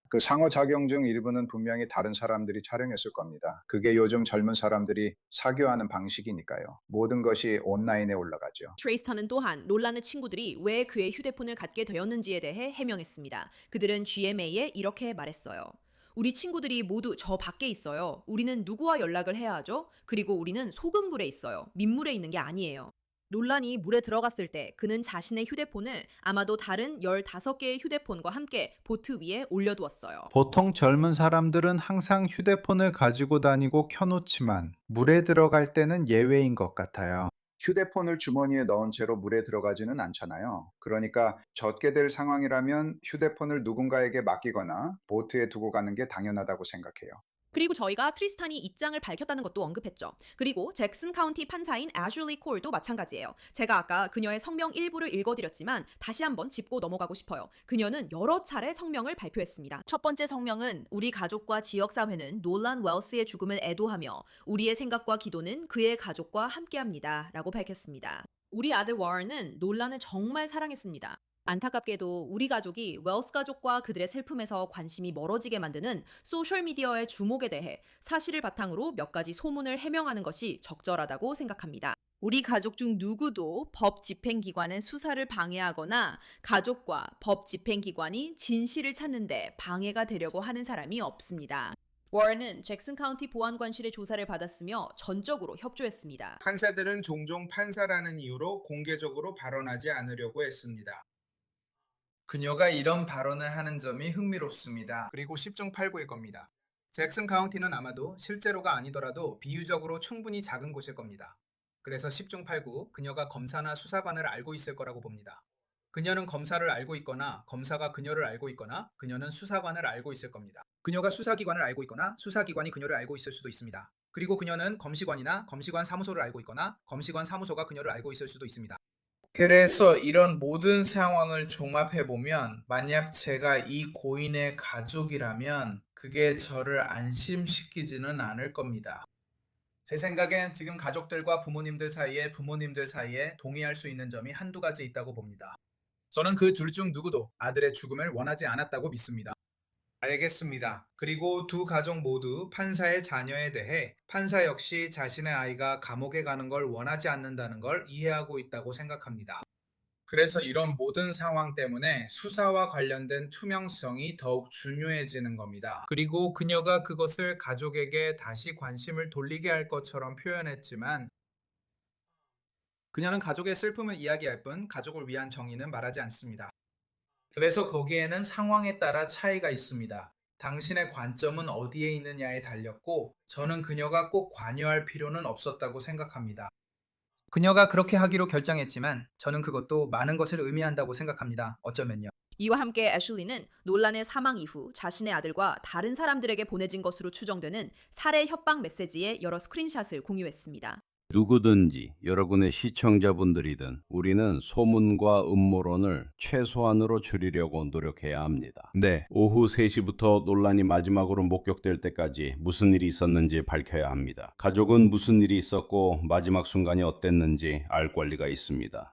그 상호작용 중 일부는 분명히 다른 사람들이 촬영했을 겁니다. 그게 요즘 젊은 사람들이 사교하는 방식이니까요. 모든 것이 온라인에 올라가죠. 트레이스턴은 또한 논란의 친구들이 왜 그의 휴대폰을 갖게 되었는지에 대해 해명했습니다. 그들은 GMA에 이렇게 말했어요. 우리 친구들이 모두 저 밖에 있어요. 우리는 누구와 연락을 해야 하죠? 그리고 우리는 소금물에 있어요. 민물에 있는 게 아니에요. 논란이 물에 들어갔을 때 그는 자신의 휴대폰을 아마도 다른 15개의 휴대폰과 함께 보트 위에 올려두었어요. 보통 젊은 사람들은 항상 휴대폰을 가지고 다니고 켜놓지만 물에 들어갈 때는 예외인 것 같아요. 휴대폰을 주머니에 넣은 채로 물에 들어가지는 않잖아요. 그러니까 젖게 될 상황이라면 휴대폰을 누군가에게 맡기거나 보트에 두고 가는 게 당연하다고 생각해요. 그리고 저희가 트리스탄이 입장을 밝혔다는 것도 언급했죠. 그리고 잭슨 카운티 판사인 애슐리 콜도 마찬가지예요. 제가 아까 그녀의 성명 일부를 읽어드렸지만 다시 한번 짚고 넘어가고 싶어요. 그녀는 여러 차례 성명을 발표했습니다. 첫 번째 성명은 우리 가족과 지역사회는 놀란 웰스의 죽음을 애도하며 우리의 생각과 기도는 그의 가족과 함께합니다. 라고 밝혔습니다. 우리 아들 워런은 논란을 정말 사랑했습니다. 안타깝게도 우리 가족이 웰스 가족과 그들의 슬픔에서 관심이 멀어지게 만드는 소셜미디어의 주목에 대해 사실을 바탕으로 몇 가지 소문을 해명하는 것이 적절하다고 생각합니다. 우리 가족 중 누구도 법 집행기관의 수사를 방해하거나 가족과 법 집행기관이 진실을 찾는데 방해가 되려고 하는 사람이 없습니다. 워런은 잭슨 카운티 보안관실의 조사를 받았으며 전적으로 협조했습니다. 판사들은 종종 판사라는 이유로 공개적으로 발언하지 않으려고 했습니다. 그녀가 이런 발언을 하는 점이 흥미롭습니다. 그리고 10중 8구일 겁니다. 잭슨 카운티는 아마도 실제로가 아니더라도 비유적으로 충분히 작은 곳일 겁니다. 그래서 10중 8구, 그녀가 검사나 수사관을 알고 있을 거라고 봅니다. 그녀는 검사를 알고 있거나 검사가 그녀를 알고 있거나 그녀는 수사관을 알고 있을 겁니다. 그녀가 수사기관을 알고 있거나 수사기관이 그녀를 알고 있을 수도 있습니다. 그리고 그녀는 검시관이나 검시관 사무소를 알고 있거나 검시관 사무소가 그녀를 알고 있을 수도 있습니다. 그래서 이런 모든 상황을 종합해보면 만약 제가 이 고인의 가족이라면 그게 저를 안심시키지는 않을 겁니다. 제 생각엔 지금 가족들과 부모님들 사이에 동의할 수 있는 점이 한두 가지 있다고 봅니다. 저는 그 둘 중 누구도 아들의 죽음을 원하지 않았다고 믿습니다. 알겠습니다. 그리고 두 가족 모두 판사의 자녀에 대해 판사 역시 자신의 아이가 감옥에 가는 걸 원하지 않는다는 걸 이해하고 있다고 생각합니다. 그래서 이런 모든 상황 때문에 수사와 관련된 투명성이 더욱 중요해지는 겁니다. 그리고 그녀가 그것을 가족에게 다시 관심을 돌리게 할 것처럼 표현했지만 그녀는 가족의 슬픔을 이야기할 뿐 가족을 위한 정의는 말하지 않습니다. 그래서 거기에는 상황에 따라 차이가 있습니다. 당신의 관점은 어디에 있느냐에 달렸고 저는 그녀가 꼭 관여할 필요는 없었다고 생각합니다. 그녀가 그렇게 하기로 결정했지만 저는 그것도 많은 것을 의미한다고 생각합니다. 어쩌면요. 이와 함께 애슐리는 논란의 사망 이후 자신의 아들과 다른 사람들에게 보내진 것으로 추정되는 살해 협박 메시지의 여러 스크린샷을 공유했습니다. 누구든지 여러분의 시청자분들이든 우리는 소문과 음모론을 최소한으로 줄이려고 노력해야 합니다. 네, 오후 3시부터 논란이 마지막으로 목격될 때까지 무슨 일이 있었는지 밝혀야 합니다. 가족은 무슨 일이 있었고 마지막 순간이 어땠는지 알 권리가 있습니다.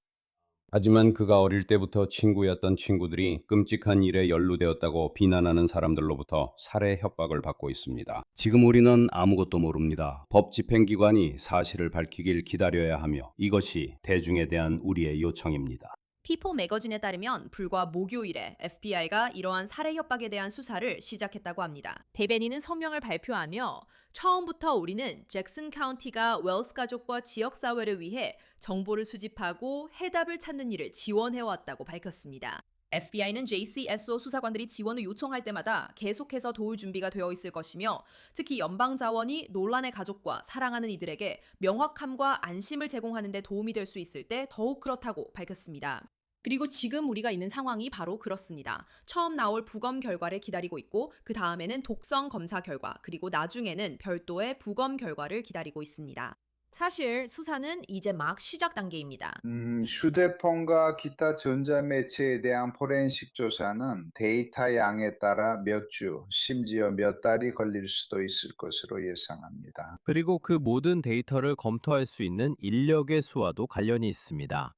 하지만 그가 어릴 때부터 친구였던 친구들이 끔찍한 일에 연루되었다고 비난하는 사람들로부터 살해 협박을 받고 있습니다. 지금 우리는 아무것도 모릅니다. 법 집행기관이 사실을 밝히길 기다려야 하며 이것이 대중에 대한 우리의 요청입니다. 피플 매거진에 따르면 불과 목요일에 FBI가 이러한 살해 협박에 대한 수사를 시작했다고 합니다. 데베니는 성명을 발표하며 처음부터 우리는 잭슨 카운티가 웰스 가족과 지역 사회를 위해 정보를 수집하고 해답을 찾는 일을 지원해왔다고 밝혔습니다. FBI는 JCSO 수사관들이 지원을 요청할 때마다 계속해서 도울 준비가 되어 있을 것이며 특히 연방 자원이 논란의 가족과 사랑하는 이들에게 명확함과 안심을 제공하는 데 도움이 될 수 있을 때 더욱 그렇다고 밝혔습니다. 그리고 지금 우리가 있는 상황이 바로 그렇습니다. 처음 나올 부검 결과를 기다리고 있고 그 다음에는 독성 검사 결과 그리고 나중에는 별도의 부검 결과를 기다리고 있습니다. 사실 수사는 이제 막 시작 단계입니다. 휴대폰과 기타 전자매체에 대한 포렌식 조사는 데이터 양에 따라 몇 주, 심지어 몇 달이 걸릴 수도 있을 것으로 예상합니다. 그리고 그 모든 데이터를 검토할 수 있는 인력의 수와도 관련이 있습니다.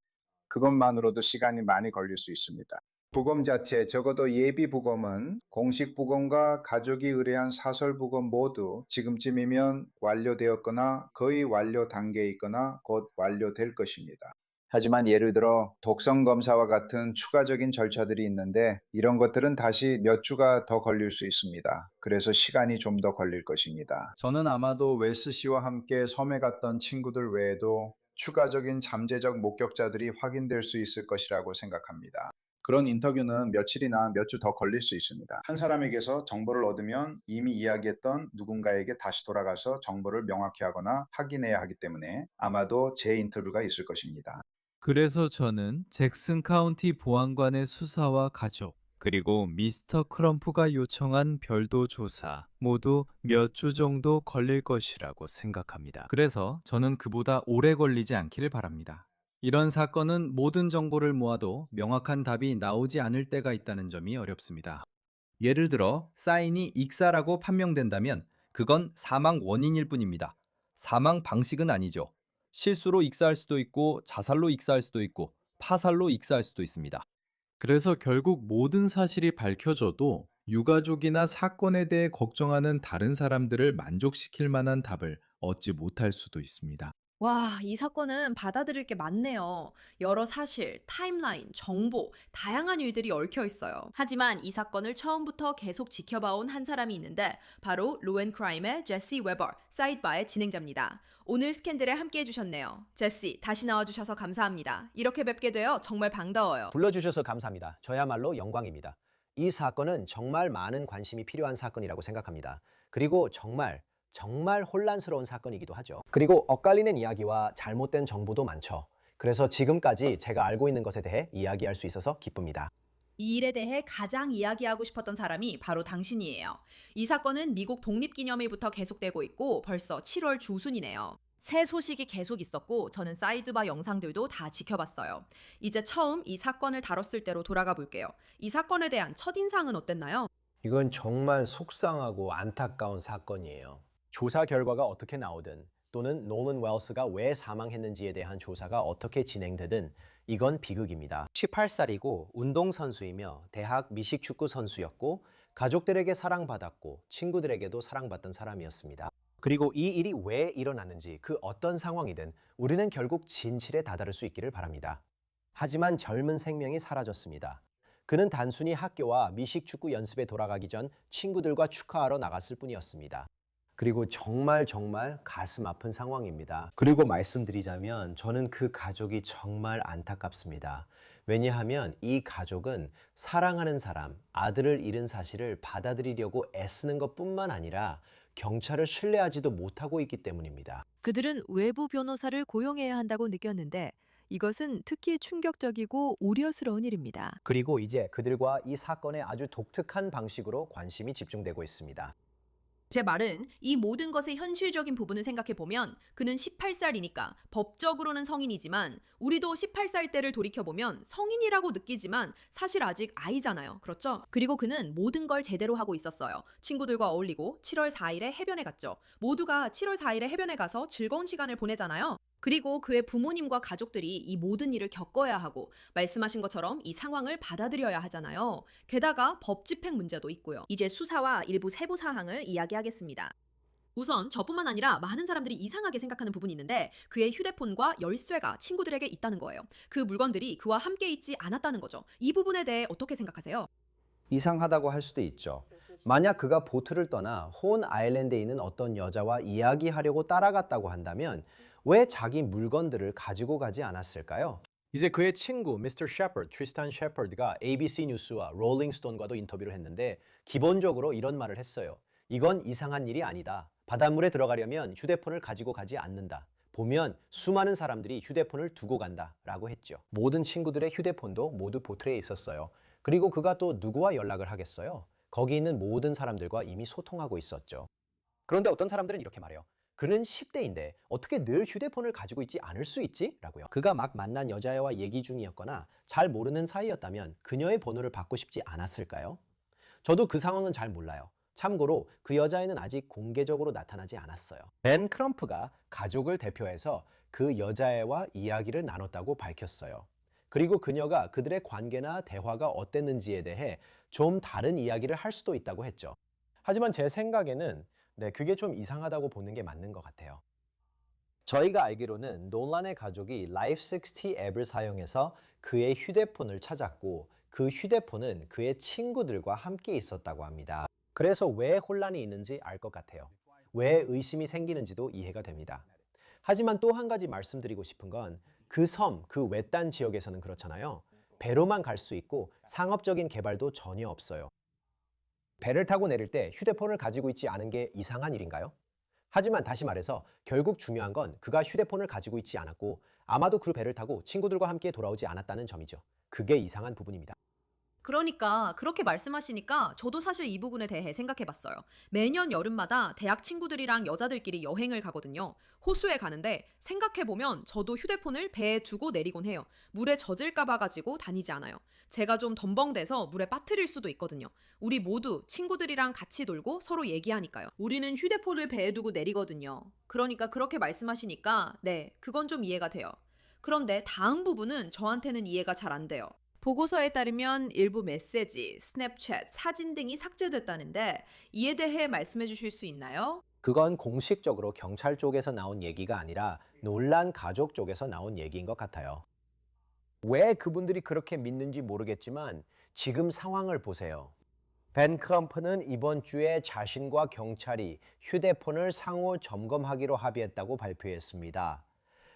그것만으로도 시간이 많이 걸릴 수 있습니다. 부검 자체, 적어도 예비 부검은 공식 부검과 가족이 의뢰한 사설 부검 모두 지금쯤이면 완료되었거나 거의 완료 단계에 있거나 곧 완료될 것입니다. 하지만 예를 들어 독성 검사와 같은 추가적인 절차들이 있는데 이런 것들은 다시 몇 주가 더 걸릴 수 있습니다. 그래서 시간이 좀 더 걸릴 것입니다. 저는 아마도 웰스 씨와 함께 섬에 갔던 친구들 외에도 추가적인 잠재적 목격자들이 확인될 수 있을 것이라고 생각합니다. 그런 인터뷰는 며칠이나 몇 주 더 걸릴 수 있습니다. 한 사람에게서 정보를 얻으면 이미 이야기했던 누군가에게 다시 돌아가서 정보를 명확히 하거나 확인해야 하기 때문에 아마도 재인터뷰가 있을 것입니다. 그래서 저는 잭슨 카운티 보안관의 수사와 가족, 그리고 미스터 크럼프가 요청한 별도 조사 모두 몇 주 정도 걸릴 것이라고 생각합니다. 그래서 저는 그보다 오래 걸리지 않기를 바랍니다. 이런 사건은 모든 정보를 모아도 명확한 답이 나오지 않을 때가 있다는 점이 어렵습니다. 예를 들어 사인이 익사라고 판명된다면 그건 사망 원인일 뿐입니다. 사망 방식은 아니죠. 실수로 익사할 수도 있고 자살로 익사할 수도 있고 파살로 익사할 수도 있습니다. 그래서 결국 모든 사실이 밝혀져도 유가족이나 사건에 대해 걱정하는 다른 사람들을 만족시킬 만한 답을 얻지 못할 수도 있습니다. 와, 이 사건은 받아들일 게 많네요. 여러 사실, 타임라인, 정보, 다양한 일들이 얽혀 있어요. 하지만 이 사건을 처음부터 계속 지켜봐온 한 사람이 있는데 바로 로앤크라임의 제시 웨버, 사이드바의 진행자입니다. 오늘 스캔들에 함께 해주셨네요. 제시, 다시 나와주셔서 감사합니다. 이렇게 뵙게 되어 정말 반가워요. 불러주셔서 감사합니다. 저야말로 영광입니다. 이 사건은 정말 많은 관심이 필요한 사건이라고 생각합니다. 그리고 정말 혼란스러운 사건이기도 하죠. 그리고 엇갈리는 이야기와 잘못된 정보도 많죠. 그래서 지금까지 제가 알고 있는 것에 대해 이야기할 수 있어서 기쁩니다. 이 일에 대해 가장 이야기하고 싶었던 사람이 바로 당신이에요. 이 사건은 미국 독립기념일부터 계속되고 있고 벌써 7월 중순이네요. 새 소식이 계속 있었고 저는 사이드바 영상들도 다 지켜봤어요. 이제 처음 이 사건을 다뤘을 때로 돌아가 볼게요. 이 사건에 대한 첫인상은 어땠나요? 이건 정말 속상하고 안타까운 사건이에요. 조사 결과가 어떻게 나오든 또는 노lan 웰스가 왜 사망했는지에 대한 조사가 어떻게 진행되든 이건 비극입니다. 18살이고 운동선수이며 대학 미식축구 선수였고 가족들에게 사랑받았고 친구들에게도 사랑받던 사람이었습니다. 그리고 이 일이 왜 일어났는지 그 어떤 상황이든 우리는 결국 진실에 다다를 수 있기를 바랍니다. 하지만 젊은 생명이 사라졌습니다. 그는 단순히 학교와 미식축구 연습에 돌아가기 전 친구들과 축하하러 나갔을 뿐이었습니다. 그리고 정말 가슴 아픈 상황입니다. 그리고 말씀드리자면 저는 그 가족이 정말 안타깝습니다. 왜냐하면 이 가족은 사랑하는 사람, 아들을 잃은 사실을 받아들이려고 애쓰는 것뿐만 아니라 경찰을 신뢰하지도 못하고 있기 때문입니다. 그들은 외부 변호사를 고용해야 한다고 느꼈는데 이것은 특히 충격적이고 우려스러운 일입니다. 그리고 이제 그들과 이 사건에 아주 독특한 방식으로 관심이 집중되고 있습니다. 제 말은 이 모든 것의 현실적인 부분을 생각해보면 그는 18살이니까 법적으로는 성인이지만 우리도 18살 때를 돌이켜보면 성인이라고 느끼지만 사실 아직 아이잖아요. 그렇죠? 그리고 그는 모든 걸 제대로 하고 있었어요. 친구들과 어울리고 7월 4일에 해변에 갔죠. 모두가 7월 4일에 해변에 가서 즐거운 시간을 보내잖아요. 그리고 그의 부모님과 가족들이 이 모든 일을 겪어야 하고 말씀하신 것처럼 이 상황을 받아들여야 하잖아요. 게다가 법 집행 문제도 있고요. 이제 수사와 일부 세부 사항을 이야기하겠습니다. 우선 저뿐만 아니라 많은 사람들이 이상하게 생각하는 부분이 있는데 그의 휴대폰과 열쇠가 친구들에게 있다는 거예요. 그 물건들이 그와 함께 있지 않았다는 거죠. 이 부분에 대해 어떻게 생각하세요? 이상하다고 할 수도 있죠. 만약 그가 보트를 떠나 혼 아일랜드에 있는 어떤 여자와 이야기하려고 따라갔다고 한다면 왜 자기 물건들을 가지고 가지 않았을까요? 이제 그의 친구 미스터 셰퍼드, 트리스탄 셰퍼드가 ABC 뉴스와 롤링스톤과도 인터뷰를 했는데 기본적으로 이런 말을 했어요. 이건 이상한 일이 아니다. 바닷물에 들어가려면 휴대폰을 가지고 가지 않는다. 보면 수많은 사람들이 휴대폰을 두고 간다 라고 했죠. 모든 친구들의 휴대폰도 모두 보트에 있었어요. 그리고 그가 또 누구와 연락을 하겠어요? 거기 있는 모든 사람들과 이미 소통하고 있었죠. 그런데 어떤 사람들은 이렇게 말해요. 그는 10대인데 어떻게 늘 휴대폰을 가지고 있지 않을 수 있지? 라고요. 그가 막 만난 여자와 얘기 중이었거나 잘 모르는 사이였다면 그녀의 번호를 받고 싶지 않았을까요? 저도 그 상황은 잘 몰라요. 참고로 그 여자애는 아직 공개적으로 나타나지 않았어요. 벤 크럼프가 가족을 대표해서 그 여자애와 이야기를 나눴다고 밝혔어요. 그리고 그녀가 그들의 관계나 대화가 어땠는지에 대해 좀 다른 이야기를 할 수도 있다고 했죠. 하지만 제 생각에는 그게 좀 이상하다고 보는 게 맞는 것 같아요. 저희가 알기로는 놀란의 가족이 Life60 앱을 사용해서 그의 휴대폰을 찾았고 그 휴대폰은 그의 친구들과 함께 있었다고 합니다. 그래서 왜 혼란이 있는지 알 것 같아요. 왜 의심이 생기는지도 이해가 됩니다. 하지만 또 한 가지 말씀드리고 싶은 건 그 섬, 그 외딴 지역에서는 그렇잖아요. 배로만 갈 수 있고 상업적인 개발도 전혀 없어요. 배를 타고 내릴 때 휴대폰을 가지고 있지 않은 게 이상한 일인가요? 하지만 다시 말해서 결국 중요한 건 그가 휴대폰을 가지고 있지 않았고 아마도 그 배를 타고 친구들과 함께 돌아오지 않았다는 점이죠. 그게 이상한 부분입니다. 그러니까 그렇게 말씀하시니까 저도 사실 이 부분에 대해 생각해봤어요. 매년 여름마다 대학 친구들이랑 여자들끼리 여행을 가거든요. 호수에 가는데 생각해보면 저도 휴대폰을 배에 두고 내리곤 해요. 물에 젖을까봐 가지고 다니지 않아요. 제가 좀 덤벙대서 물에 빠뜨릴 수도 있거든요. 우리 모두 친구들이랑 같이 놀고 서로 얘기하니까요. 우리는 휴대폰을 배에 두고 내리거든요. 그러니까 그렇게 말씀하시니까 그건 좀 이해가 돼요. 그런데 다음 부분은 저한테는 이해가 잘 안 돼요. 보고서에 따르면 일부 메시지, 스냅챗, 사진 등이 삭제됐다는데 이에 대해 말씀해 주실 수 있나요? 그건 공식적으로 경찰 쪽에서 나온 얘기가 아니라 놀란 가족 쪽에서 나온 얘기인 것 같아요. 왜 그분들이 그렇게 믿는지 모르겠지만 지금 상황을 보세요. 벤 크럼프는 이번 주에 자신과 경찰이 휴대폰을 상호 점검하기로 합의했다고 발표했습니다.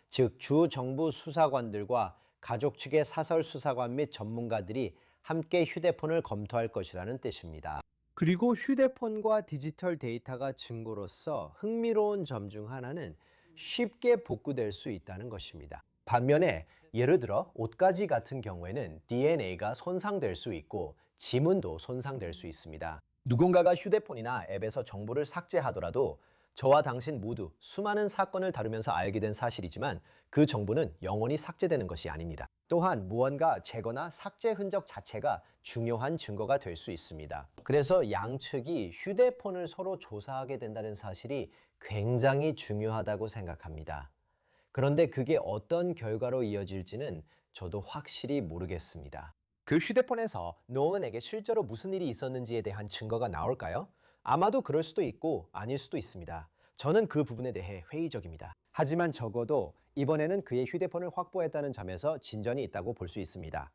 즉, 주 정부 수사관들과 가족 측의 사설 수사관 및 전문가들이 함께 휴대폰을 검토할 것이라는 뜻입니다. 그리고 휴대폰과 디지털 데이터가 증거로서 흥미로운 점 중 하나는 쉽게 복구될 수 있다는 것입니다. 반면에 예를 들어 옷가지 같은 경우에는 DNA가 손상될 수 있고 지문도 손상될 수 있습니다. 누군가가 휴대폰이나 앱에서 정보를 삭제하더라도 저와 당신 모두 수많은 사건을 다루면서 알게 된 사실이지만 그 정보는 영원히 삭제되는 것이 아닙니다. 또한 무언가 제거나 삭제 흔적 자체가 중요한 증거가 될 수 있습니다. 그래서 양측이 휴대폰을 서로 조사하게 된다는 사실이 굉장히 중요하다고 생각합니다. 그런데 그게 어떤 결과로 이어질지는 저도 확실히 모르겠습니다. 그 휴대폰에서 노은에게 실제로 무슨 일이 있었는지에 대한 증거가 나올까요? 아마도 그럴 수도 있고 아닐 수도 있습니다. 저는 그 부분에 대해 회의적입니다. 하지만 적어도 이번에는 그의 휴대폰을 확보했다는 점에서 진전이 있다고 볼 수 있습니다.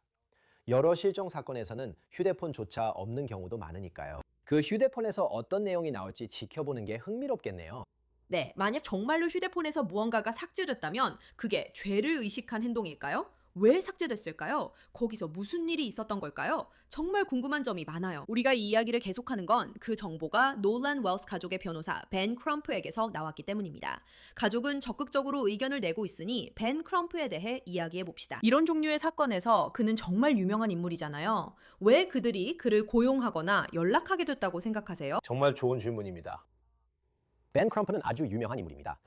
여러 실종 사건에서는 휴대폰조차 없는 경우도 많으니까요. 그 휴대폰에서 어떤 내용이 나올지 지켜보는 게 흥미롭겠네요. 네, 만약 정말로 휴대폰에서 무언가가 삭제됐다면 그게 죄를 의식한 행동일까요? 왜 삭제됐을까요? 거기서 무슨 일이 있었던 걸까요? 정말 궁금한 점이 많아요. 우리가 이 이야기를 계속하는 건 그 정보가 놀란 웰스 가족의 변호사 벤 크럼프에게서 나왔기 때문입니다. 가족은 적극적으로 의견을 내고 있으니 벤 크럼프에 대해 이야기해 봅시다. 이런 종류의 사건에서 그는 정말 유명한 인물이잖아요. 왜 그들이 그를 고용하거나 연락하게 됐다고 생각하세요? 정말 좋은 질문입니다. 벤 크럼프는 아주 유명한 인물입니다.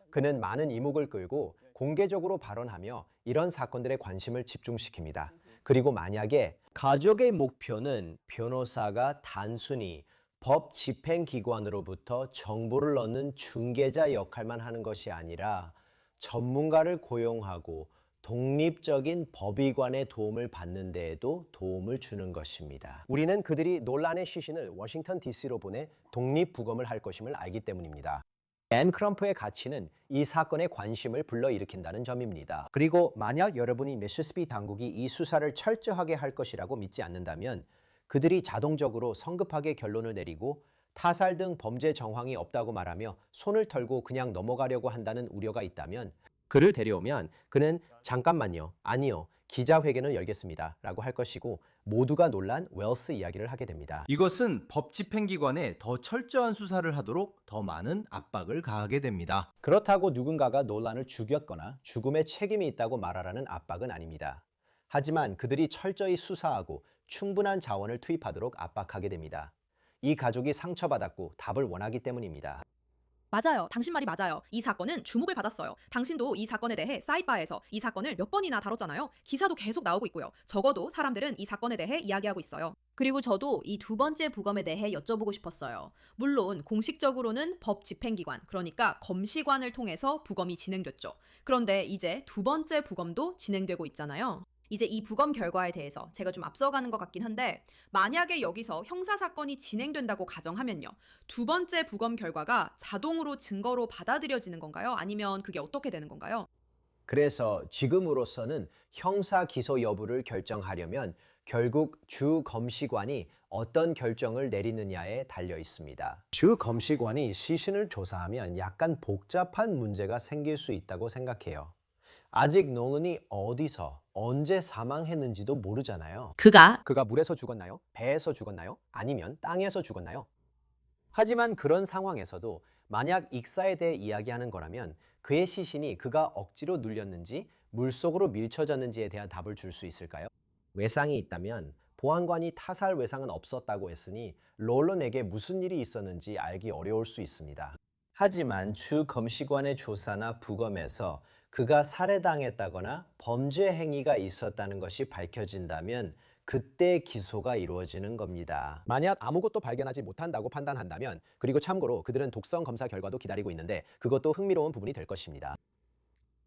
그는 많은 이목을 끌고 공개적으로 발언하며 이런 사건들에 관심을 집중시킵니다. 그리고 만약에 가족의 목표는 변호사가 단순히 법 집행기관으로부터 정보를 얻는 중개자 역할만 하는 것이 아니라 전문가를 고용하고 독립적인 법의관의 도움을 받는 데에도 도움을 주는 것입니다. 우리는 그들이 논란의 시신을 워싱턴 DC로 보내 독립부검을 할 것임을 알기 때문입니다. 벤 크럼프의 가치는 이 사건에 관심을 불러일으킨다는 점입니다. 그리고 만약 여러분이 미시시피 당국이 이 수사를 철저하게 할 것이라고 믿지 않는다면 그들이 자동적으로 성급하게 결론을 내리고 타살 등 범죄 정황이 없다고 말하며 손을 털고 그냥 넘어가려고 한다는 우려가 있다면 그를 데려오면 그는 잠깐만요, 아니요, 기자회견을 열겠습니다 라고 할 것이고 모두가 놀란 웰스 이야기를 하게 됩니다. 이것은 법 집행기관에 더 철저한 수사를 하도록 더 많은 압박을 가하게 됩니다. 그렇다고 누군가가 논란을 죽였거나 죽음에 책임이 있다고 말하라는 압박은 아닙니다. 하지만 그들이 철저히 수사하고 충분한 자원을 투입하도록 압박하게 됩니다. 이 가족이 상처받았고 답을 원하기 때문입니다. 맞아요. 당신 말이 맞아요. 이 사건은 주목을 받았어요. 당신도 이 사건에 대해 사이드바에서 이 사건을 몇 번이나 다뤘잖아요. 기사도 계속 나오고 있고요. 적어도 사람들은 이 사건에 대해 이야기하고 있어요. 그리고 저도 이 두 번째 부검에 대해 여쭤보고 싶었어요. 물론 공식적으로는 법 집행기관, 그러니까 검시관을 통해서 부검이 진행됐죠. 그런데 이제 두 번째 부검도 진행되고 있잖아요. 이제 이 부검 결과에 대해서 제가 좀 앞서가는 것 같긴 한데 만약에 여기서 형사사건이 진행된다고 가정하면요. 두 번째 부검 결과가 자동으로 증거로 받아들여지는 건가요? 아니면 그게 어떻게 되는 건가요? 그래서 지금으로서는 형사 기소 여부를 결정하려면 결국 주 검시관이 어떤 결정을 내리느냐에 달려 있습니다. 주 검시관이 시신을 조사하면 약간 복잡한 문제가 생길 수 있다고 생각해요. 아직 노은이 어디서 언제 사망했는지도 모르잖아요. 그가 물에서 죽었나요? 배에서 죽었나요? 아니면 땅에서 죽었나요? 하지만 그런 상황에서도 만약 익사에 대해 이야기하는 거라면 그의 시신이 그가 억지로 눌렸는지 물속으로 밀쳐졌는지에 대한 답을 줄 수 있을까요? 외상이 있다면 보안관이 타살 외상은 없었다고 했으니 롤런에게 무슨 일이 있었는지 알기 어려울 수 있습니다. 하지만 주 검시관의 조사나 부검에서 그가 살해당했다거나 범죄 행위가 있었다는 것이 밝혀진다면 그때 기소가 이루어지는 겁니다. 만약 아무것도 발견하지 못한다고 판단한다면, 그리고 참고로 그들은 독성 검사 결과도 기다리고 있는데 그것도 흥미로운 부분이 될 것입니다.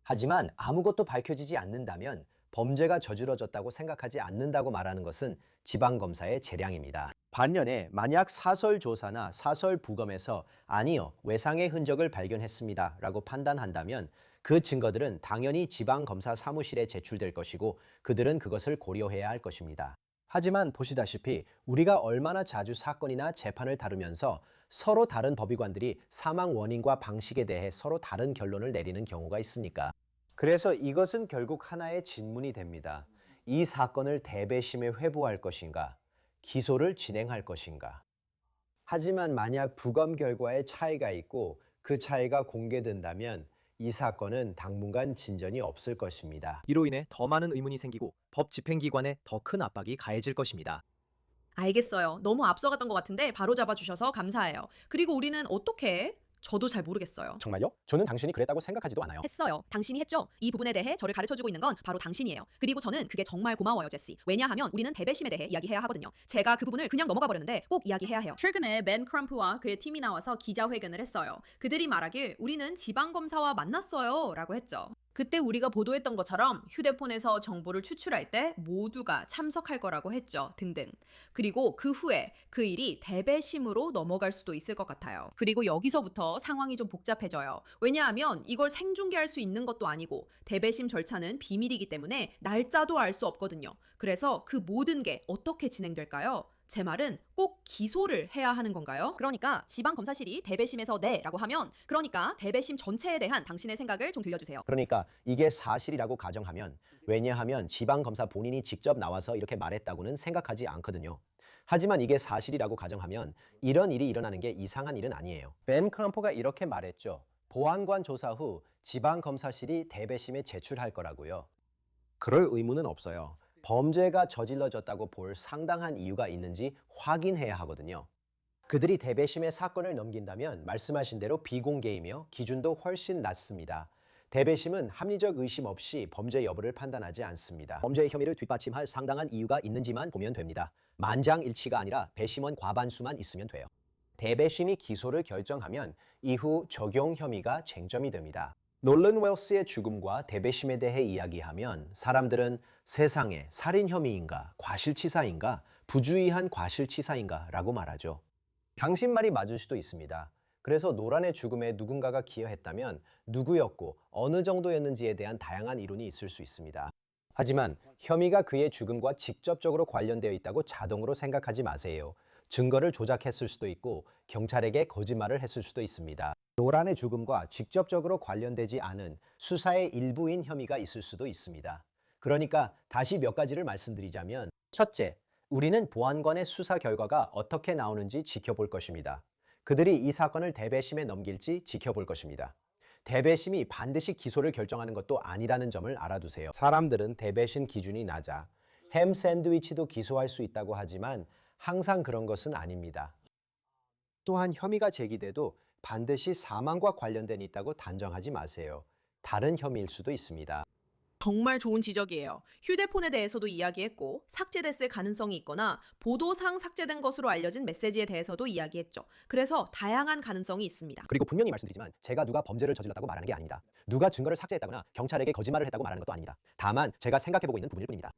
하지만 아무것도 밝혀지지 않는다면 범죄가 저질러졌다고 생각하지 않는다고 말하는 것은 지방검사의 재량입니다. 반면에 만약 사설조사나 사설부검에서 아니요, 외상의 흔적을 발견했습니다 라고 판단한다면 그 증거들은 당연히 지방검사 사무실에 제출될 것이고 그들은 그것을 고려해야 할 것입니다. 하지만 보시다시피 우리가 얼마나 자주 사건이나 재판을 다루면서 서로 다른 법의관들이 사망 원인과 방식에 대해 서로 다른 결론을 내리는 경우가 있습니까? 그래서 이것은 결국 하나의 질문이 됩니다. 이 사건을 대배심에 회부할 것인가? 기소를 진행할 것인가? 하지만 만약 부검 결과에 차이가 있고 그 차이가 공개된다면 이 사건은 당분간 진전이 없을 것입니다. 이로 인해 더 많은 의문이 생기고 법 집행기관에 더 큰 압박이 가해질 것입니다. 알겠어요. 너무 앞서갔던 것 같은데 바로 잡아주셔서 감사해요. 그리고 우리는 어떻게 해? 저도 잘 모르겠어요. 정말요? 저는 당신이 그랬다고 생각하지도 않아요. 했어요. 당신이 했죠. 이 부분에 대해 저를 가르쳐주고 있는 건 바로 당신이에요. 그리고 저는 그게 정말 고마워요, 제시. 왜냐하면 우리는 대배심에 대해 이야기해야 하거든요. 제가 그 부분을 그냥 넘어가 버렸는데 꼭 이야기해야 해요. 최근에 벤 크럼프와 그의 팀이 나와서 기자회견을 했어요. 그들이 말하길 우리는 지방검사와 만났어요 라고 했죠. 그때 우리가 보도했던 것처럼 휴대폰에서 정보를 추출할 때 모두가 참석할 거라고 했죠. 등등. 그리고 그 후에 그 일이 대배심으로 넘어갈 수도 있을 것 같아요. 그리고 여기서부터 상황이 좀 복잡해져요. 왜냐하면 이걸 생중계할 수 있는 것도 아니고 대배심 절차는 비밀이기 때문에 날짜도 알 수 없거든요. 그래서 그 모든 게 어떻게 진행될까요? 제 말은 꼭 기소를 해야 하는 건가요? 그러니까 지방검사실이 대배심에서 네라고 하면 그러니까 대배심 전체에 대한 당신의 생각을 좀 들려주세요. 그러니까 이게 사실이라고 가정하면 왜냐하면 지방검사 본인이 직접 나와서 이렇게 말했다고는 생각하지 않거든요. 하지만 이게 사실이라고 가정하면 이런 일이 일어나는 게 이상한 일은 아니에요. 벤 크럼프가 이렇게 말했죠. 보안관 조사 후 지방검사실이 대배심에 제출할 거라고요. 그럴 의무는 없어요. 범죄가 저질러졌다고 볼 상당한 이유가 있는지 확인해야 하거든요. 그들이 대배심에 사건을 넘긴다면 말씀하신 대로 비공개이며 기준도 훨씬 낮습니다. 대배심은 합리적 의심 없이 범죄 여부를 판단하지 않습니다. 범죄의 혐의를 뒷받침할 상당한 이유가 있는지만 보면 됩니다. 만장일치가 아니라 배심원 과반수만 있으면 돼요. 대배심이 기소를 결정하면 이후 적용 혐의가 쟁점이 됩니다. 놀란 웰스의 죽음과 대배심에 대해 이야기하면 사람들은 세상에 살인 혐의인가, 과실치사인가, 부주의한 과실치사인가 라고 말하죠. 당신 말이 맞을 수도 있습니다. 그래서 노란의 죽음에 누군가가 기여했다면 누구였고 어느 정도였는지에 대한 다양한 이론이 있을 수 있습니다. 하지만 혐의가 그의 죽음과 직접적으로 관련되어 있다고 자동으로 생각하지 마세요. 증거를 조작했을 수도 있고 경찰에게 거짓말을 했을 수도 있습니다. 노란의 죽음과 직접적으로 관련되지 않은 수사의 일부인 혐의가 있을 수도 있습니다. 그러니까 다시 몇 가지를 말씀드리자면 첫째, 우리는 보안관의 수사 결과가 어떻게 나오는지 지켜볼 것입니다. 그들이 이 사건을 대배심에 넘길지 지켜볼 것입니다. 대배심이 반드시 기소를 결정하는 것도 아니라는 점을 알아두세요. 사람들은 대배심 기준이 낮아 햄 샌드위치도 기소할 수 있다고 하지만 항상 그런 것은 아닙니다. 또한 혐의가 제기돼도 반드시 사망과 관련된 있다고 단정하지 마세요. 다른 혐의일 수도 있습니다. 정말 좋은 지적이에요. 휴대폰에 대해서도 이야기했고 삭제됐을 가능성이 있거나 보도상 삭제된 것으로 알려진 메시지에 대해서도 이야기했죠. 그래서 다양한 가능성이 있습니다. 그리고 분명히 말씀드리지만 제가 누가 범죄를 저질렀다고 말하는 게 아닙니다. 누가 증거를 삭제했다거나 경찰에게 거짓말을 했다고 말하는 것도 아닙니다. 다만 제가 생각해보고 있는 부분일 뿐입니다.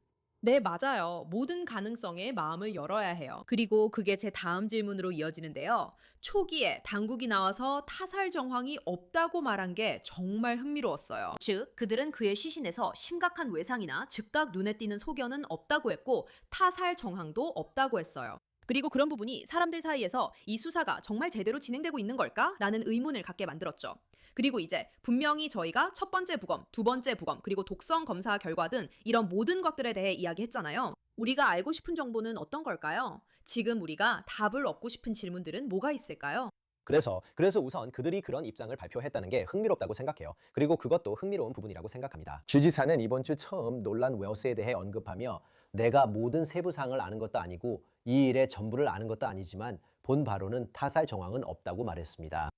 네, 맞아요. 모든 가능성에 마음을 열어야 해요. 그리고 그게 제 다음 질문으로 이어지는데요. 초기에 당국이 나와서 타살 정황이 없다고 말한 게 정말 흥미로웠어요. 즉, 그들은 그의 시신에서 심각한 외상이나 즉각 눈에 띄는 소견은 없다고 했고 타살 정황도 없다고 했어요. 그리고 그런 부분이 사람들 사이에서 이 수사가 정말 제대로 진행되고 있는 걸까? 라는 의문을 갖게 만들었죠. 그리고 이제 분명히 저희가 첫 번째 부검, 두 번째 부검, 그리고 독성 검사 결과 등 이런 모든 것들에 대해 이야기했잖아요. 우리가 알고 싶은 정보는 어떤 걸까요? 지금 우리가 답을 얻고 싶은 질문들은 뭐가 있을까요? 그래서 우선 그들이 그런 입장을 발표했다는 게 흥미롭다고 생각해요. 그리고 그것도 흥미로운 부분이라고 생각합니다. 주지사는 이번 주 처음 놀란 웰스에 대해 언급하며 내가 모든 세부사항을 아는 것도 아니고 이 일의 전부를 아는 것도 아니지만 본 바로는 타살 정황은 없다고 말했습니다.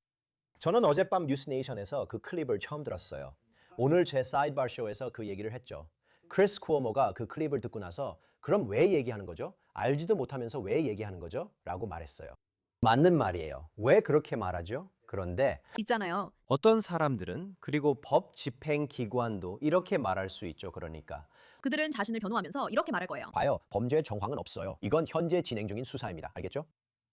저는 어젯밤 뉴스네이션에서 그 클립을 처음 들었어요. 오늘 제 사이드바 쇼에서 그 얘기를 했죠. 크리스 쿠오모가 그 클립을 듣고 나서 그럼 왜 얘기하는 거죠? 알지도 못하면서 왜 얘기하는 거죠? 라고 말했어요. 맞는 말이에요. 왜 그렇게 말하죠? 그런데 있잖아요. 어떤 사람들은 그리고 법 집행 기관도 이렇게 말할 수 있죠. 그러니까 그들은 자신을 변호하면서 이렇게 말할 거예요. 봐요. 범죄의 정황은 없어요. 이건 현재 진행 중인 수사입니다. 알겠죠?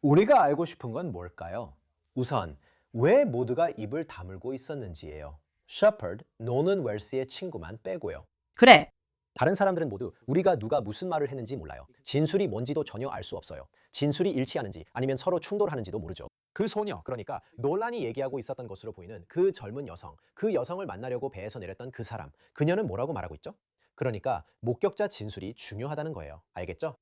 우리가 알고 싶은 건 뭘까요? 우선 왜 모두가 입을 다물고 있었는지예요. 셰퍼드, 노넌 웰스의 친구만 빼고요. 그래. 다른 사람들은 모두 우리가 누가 무슨 말을 했는지 몰라요. 진술이 뭔지도 전혀 알 수 없어요. 진술이 일치하는지 아니면 서로 충돌하는지도 모르죠. 그 소녀, 그러니까 놀란이 얘기하고 있었던 것으로 보이는 그 젊은 여성, 그 여성을 만나려고 배에서 내렸던 그 사람, 그녀는 뭐라고 말하고 있죠? 그러니까 목격자 진술이 중요하다는 거예요. 알겠죠?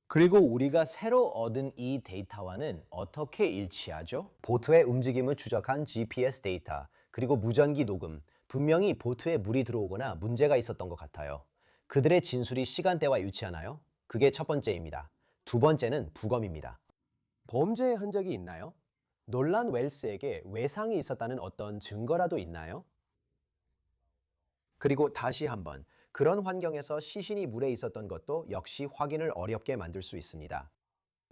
그리고 우리가 새로 얻은 이 데이터와는 어떻게 일치하죠? 보트의 움직임을 추적한 GPS 데이터, 그리고 무전기 녹음, 분명히 보트에 물이 들어오거나 문제가 있었던 것 같아요. 그들의 진술이 시간대와 일치하나요? 그게 첫 번째입니다. 두 번째는 부검입니다. 범죄의 흔적이 있나요? 놀란 웰스에게 외상이 있었다는 어떤 증거라도 있나요? 그리고 다시 한번 그런 환경에서 시신이 물에 있었던 것도 역시 확인을 어렵게 만들 수 있습니다.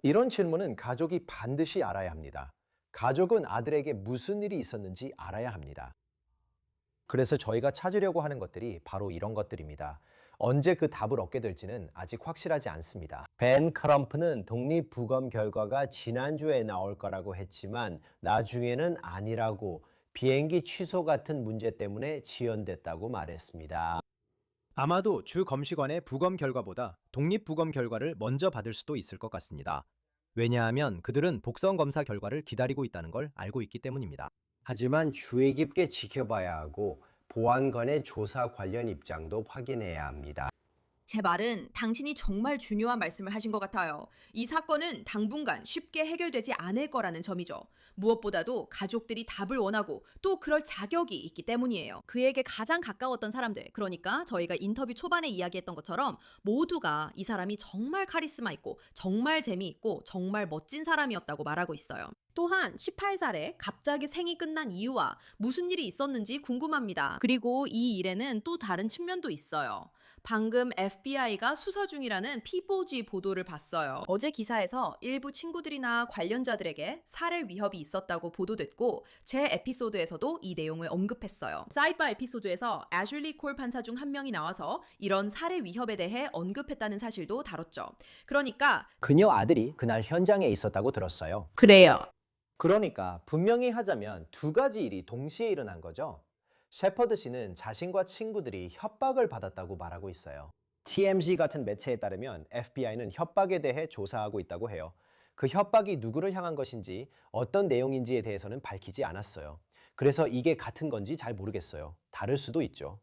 이런 질문은 가족이 반드시 알아야 합니다. 가족은 아들에게 무슨 일이 있었는지 알아야 합니다. 그래서 저희가 찾으려고 하는 것들이 바로 이런 것들입니다. 언제 그 답을 얻게 될지는 아직 확실하지 않습니다. 벤 크럼프는 독립부검 결과가 지난주에 나올 거라고 했지만 나중에는 아니라고 비행기 취소 같은 문제 때문에 지연됐다고 말했습니다. 아마도 주 검시관의 부검 결과보다 독립 부검 결과를 먼저 받을 수도 있을 것 같습니다. 왜냐하면 그들은 복선 검사 결과를 기다리고 있다는 걸 알고 있기 때문입니다. 하지만 주의 깊게 지켜봐야 하고 보안관의 조사 관련 입장도 확인해야 합니다. 제 말은 당신이 정말 중요한 말씀을 하신 것 같아요. 이 사건은 당분간 쉽게 해결되지 않을 거라는 점이죠. 무엇보다도 가족들이 답을 원하고 또 그럴 자격이 있기 때문이에요. 그에게 가장 가까웠던 사람들, 그러니까 저희가 인터뷰 초반에 이야기했던 것처럼 모두가 이 사람이 정말 카리스마 있고 정말 재미있고 정말 멋진 사람이었다고 말하고 있어요. 또한 18살에 갑자기 생이 끝난 이유와 무슨 일이 있었는지 궁금합니다. 그리고 이 일에는 또 다른 측면도 있어요. 방금 FBI가 수사 중이라는 P4G 보도를 봤어요. 어제 기사에서 일부 친구들이나 관련자들에게 살해 위협이 있었다고 보도됐고 제 에피소드에서도 이 내용을 언급했어요. 사이드바 에피소드에서 애슐리 콜 판사 중 한 명이 나와서 이런 살해 위협에 대해 언급했다는 사실도 다뤘죠. 그러니까 그녀 아들이 그날 현장에 있었다고 들었어요. 그래요. 그러니까 분명히 하자면 두 가지 일이 동시에 일어난 거죠. 셰퍼드 씨는 자신과 친구들이 협박을 받았다고 말하고 있어요. TMZ 같은 매체에 따르면 FBI는 협박에 대해 조사하고 있다고 해요. 그 협박이 누구를 향한 것인지 어떤 내용인지에 대해서는 밝히지 않았어요. 그래서 이게 같은 건지 잘 모르겠어요. 다를 수도 있죠.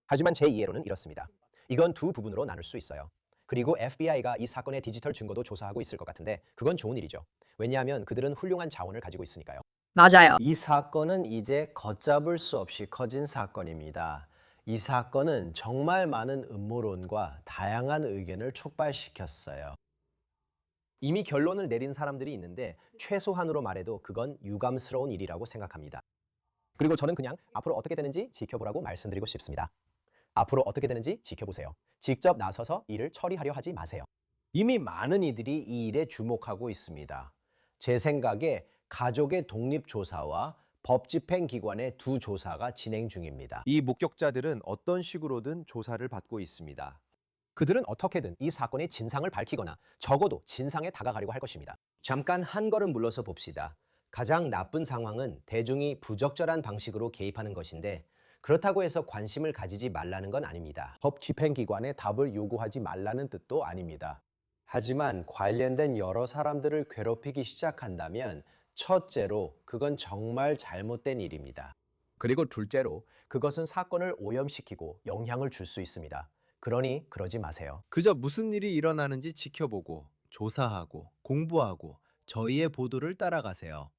하지만 제 이해로는 이렇습니다. 이건 두 부분으로 나눌 수 있어요. 그리고 FBI가 이 사건의 디지털 증거도 조사하고 있을 것 같은데 그건 좋은 일이죠. 왜냐하면 그들은 훌륭한 자원을 가지고 있으니까요. 맞아요. 이 사건은 이제 걷잡을 수 없이 커진 사건입니다. 이 사건은 정말 많은 음모론과 다양한 의견을 촉발시켰어요. 이미 결론을 내린 사람들이 있는데 최소한으로 말해도 그건 유감스러운 일이라고 생각합니다. 그리고 저는 그냥 앞으로 어떻게 되는지 지켜보라고 말씀드리고 싶습니다. 앞으로 어떻게 되는지 지켜보세요. 직접 나서서 일을 처리하려 하지 마세요. 이미 많은 이들이 이 일에 주목하고 있습니다. 제 생각에 가족의 독립조사와 법집행기관의 두 조사가 진행 중입니다. 이 목격자들은 어떤 식으로든 조사를 받고 있습니다. 그들은 어떻게든 이 사건의 진상을 밝히거나 적어도 진상에 다가가려고 할 것입니다. 잠깐 한 걸음 물러서 봅시다. 가장 나쁜 상황은 대중이 부적절한 방식으로 개입하는 것인데 그렇다고 해서 관심을 가지지 말라는 건 아닙니다. 법집행기관에 답을 요구하지 말라는 뜻도 아닙니다. 하지만 관련된 여러 사람들을 괴롭히기 시작한다면 첫째로 그건 정말 잘못된 일입니다. 그리고 둘째로 그것은 사건을 오염시키고 영향을 줄 수 있습니다. 그러니 그러지 마세요. 그저 무슨 일이 일어나는지 지켜보고 조사하고 공부하고 저희의 보도를 따라가세요.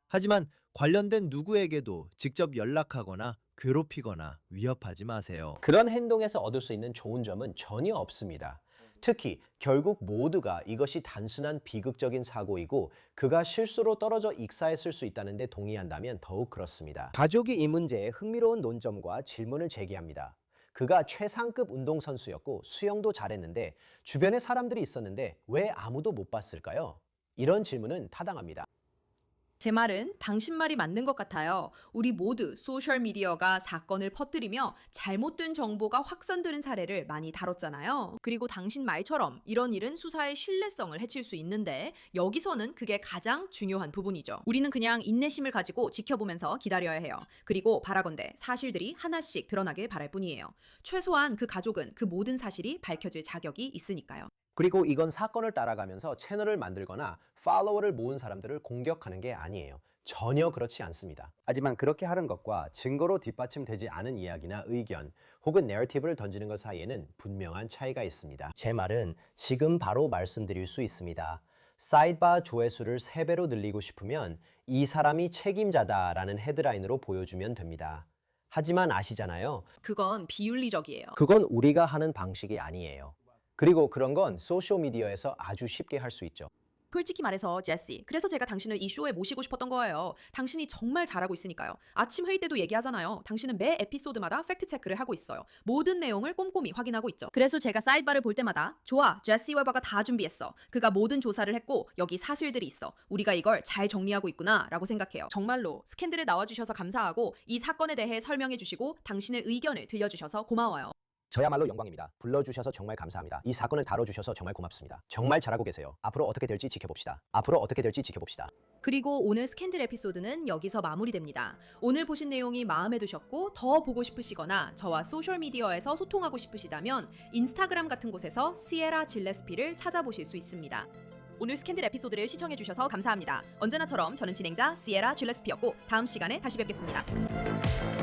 하지만 관련된 누구에게도 직접 연락하거나 괴롭히거나 위협하지 마세요. 그런 행동에서 얻을 수 있는 좋은 점은 전혀 없습니다. 특히 결국 모두가 이것이 단순한 비극적인 사고이고 그가 실수로 떨어져 익사했을 수 있다는 데 동의한다면 더욱 그렇습니다. 가족이 이 문제에 흥미로운 논점과 질문을 제기합니다. 그가 최상급 운동선수였고 수영도 잘했는데 주변에 사람들이 있었는데 왜 아무도 못 봤을까요? 이런 질문은 타당합니다. 제 말은 당신 말이 맞는 것 같아요. 우리 모두 소셜미디어가 사건을 퍼뜨리며 잘못된 정보가 확산되는 사례를 많이 다뤘잖아요. 그리고 당신 말처럼 이런 일은 수사의 신뢰성을 해칠 수 있는데 여기서는 그게 가장 중요한 부분이죠. 우리는 그냥 인내심을 가지고 지켜보면서 기다려야 해요. 그리고 바라건대 사실들이 하나씩 드러나길 바랄 뿐이에요. 최소한 그 가족은 그 모든 사실이 밝혀질 자격이 있으니까요. 그리고 이건 사건을 따라가면서 채널을 만들거나 팔로워를 모은 사람들을 공격하는 게 아니에요. 전혀 그렇지 않습니다. 하지만 그렇게 하는 것과 증거로 뒷받침되지 않은 이야기나 의견 혹은 내러티브를 던지는 것 사이에는 분명한 차이가 있습니다. 제 말은 지금 바로 말씀드릴 수 있습니다. 사이드바 조회수를 3배로 늘리고 싶으면 이 사람이 책임자다라는 헤드라인으로 보여주면 됩니다. 하지만 아시잖아요. 그건 비윤리적이에요. 그건 우리가 하는 방식이 아니에요. 그리고 그런 건 소셜미디어에서 아주 쉽게 할 수 있죠. 솔직히 말해서 제시, 그래서 제가 당신을 이 쇼에 모시고 싶었던 거예요. 당신이 정말 잘하고 있으니까요. 아침 회의 때도 얘기하잖아요. 당신은 매 에피소드마다 팩트 체크를 하고 있어요. 모든 내용을 꼼꼼히 확인하고 있죠. 그래서 제가 사이드바를 볼 때마다 좋아, 제시 웨버가 다 준비했어. 그가 모든 조사를 했고 여기 사실들이 있어. 우리가 이걸 잘 정리하고 있구나 라고 생각해요. 정말로 스캔들에 나와주셔서 감사하고 이 사건에 대해 설명해 주시고 당신의 의견을 들려주셔서 고마워요. 저야말로 영광입니다. 불러주셔서 정말 감사합니다. 이 사건을 다뤄주셔서 정말 고맙습니다. 정말 잘하고 계세요. 앞으로 어떻게 될지 지켜봅시다. 그리고 오늘 스캔들 에피소드는 여기서 마무리됩니다. 오늘 보신 내용이 마음에 드셨고 더 보고 싶으시거나 저와 소셜미디어에서 소통하고 싶으시다면 인스타그램 같은 곳에서 시에라 질레스피를 찾아보실 수 있습니다. 오늘 스캔들 에피소드를 시청해주셔서 감사합니다. 언제나처럼 저는 진행자 시에라 질레스피였고 다음 시간에 다시 뵙겠습니다.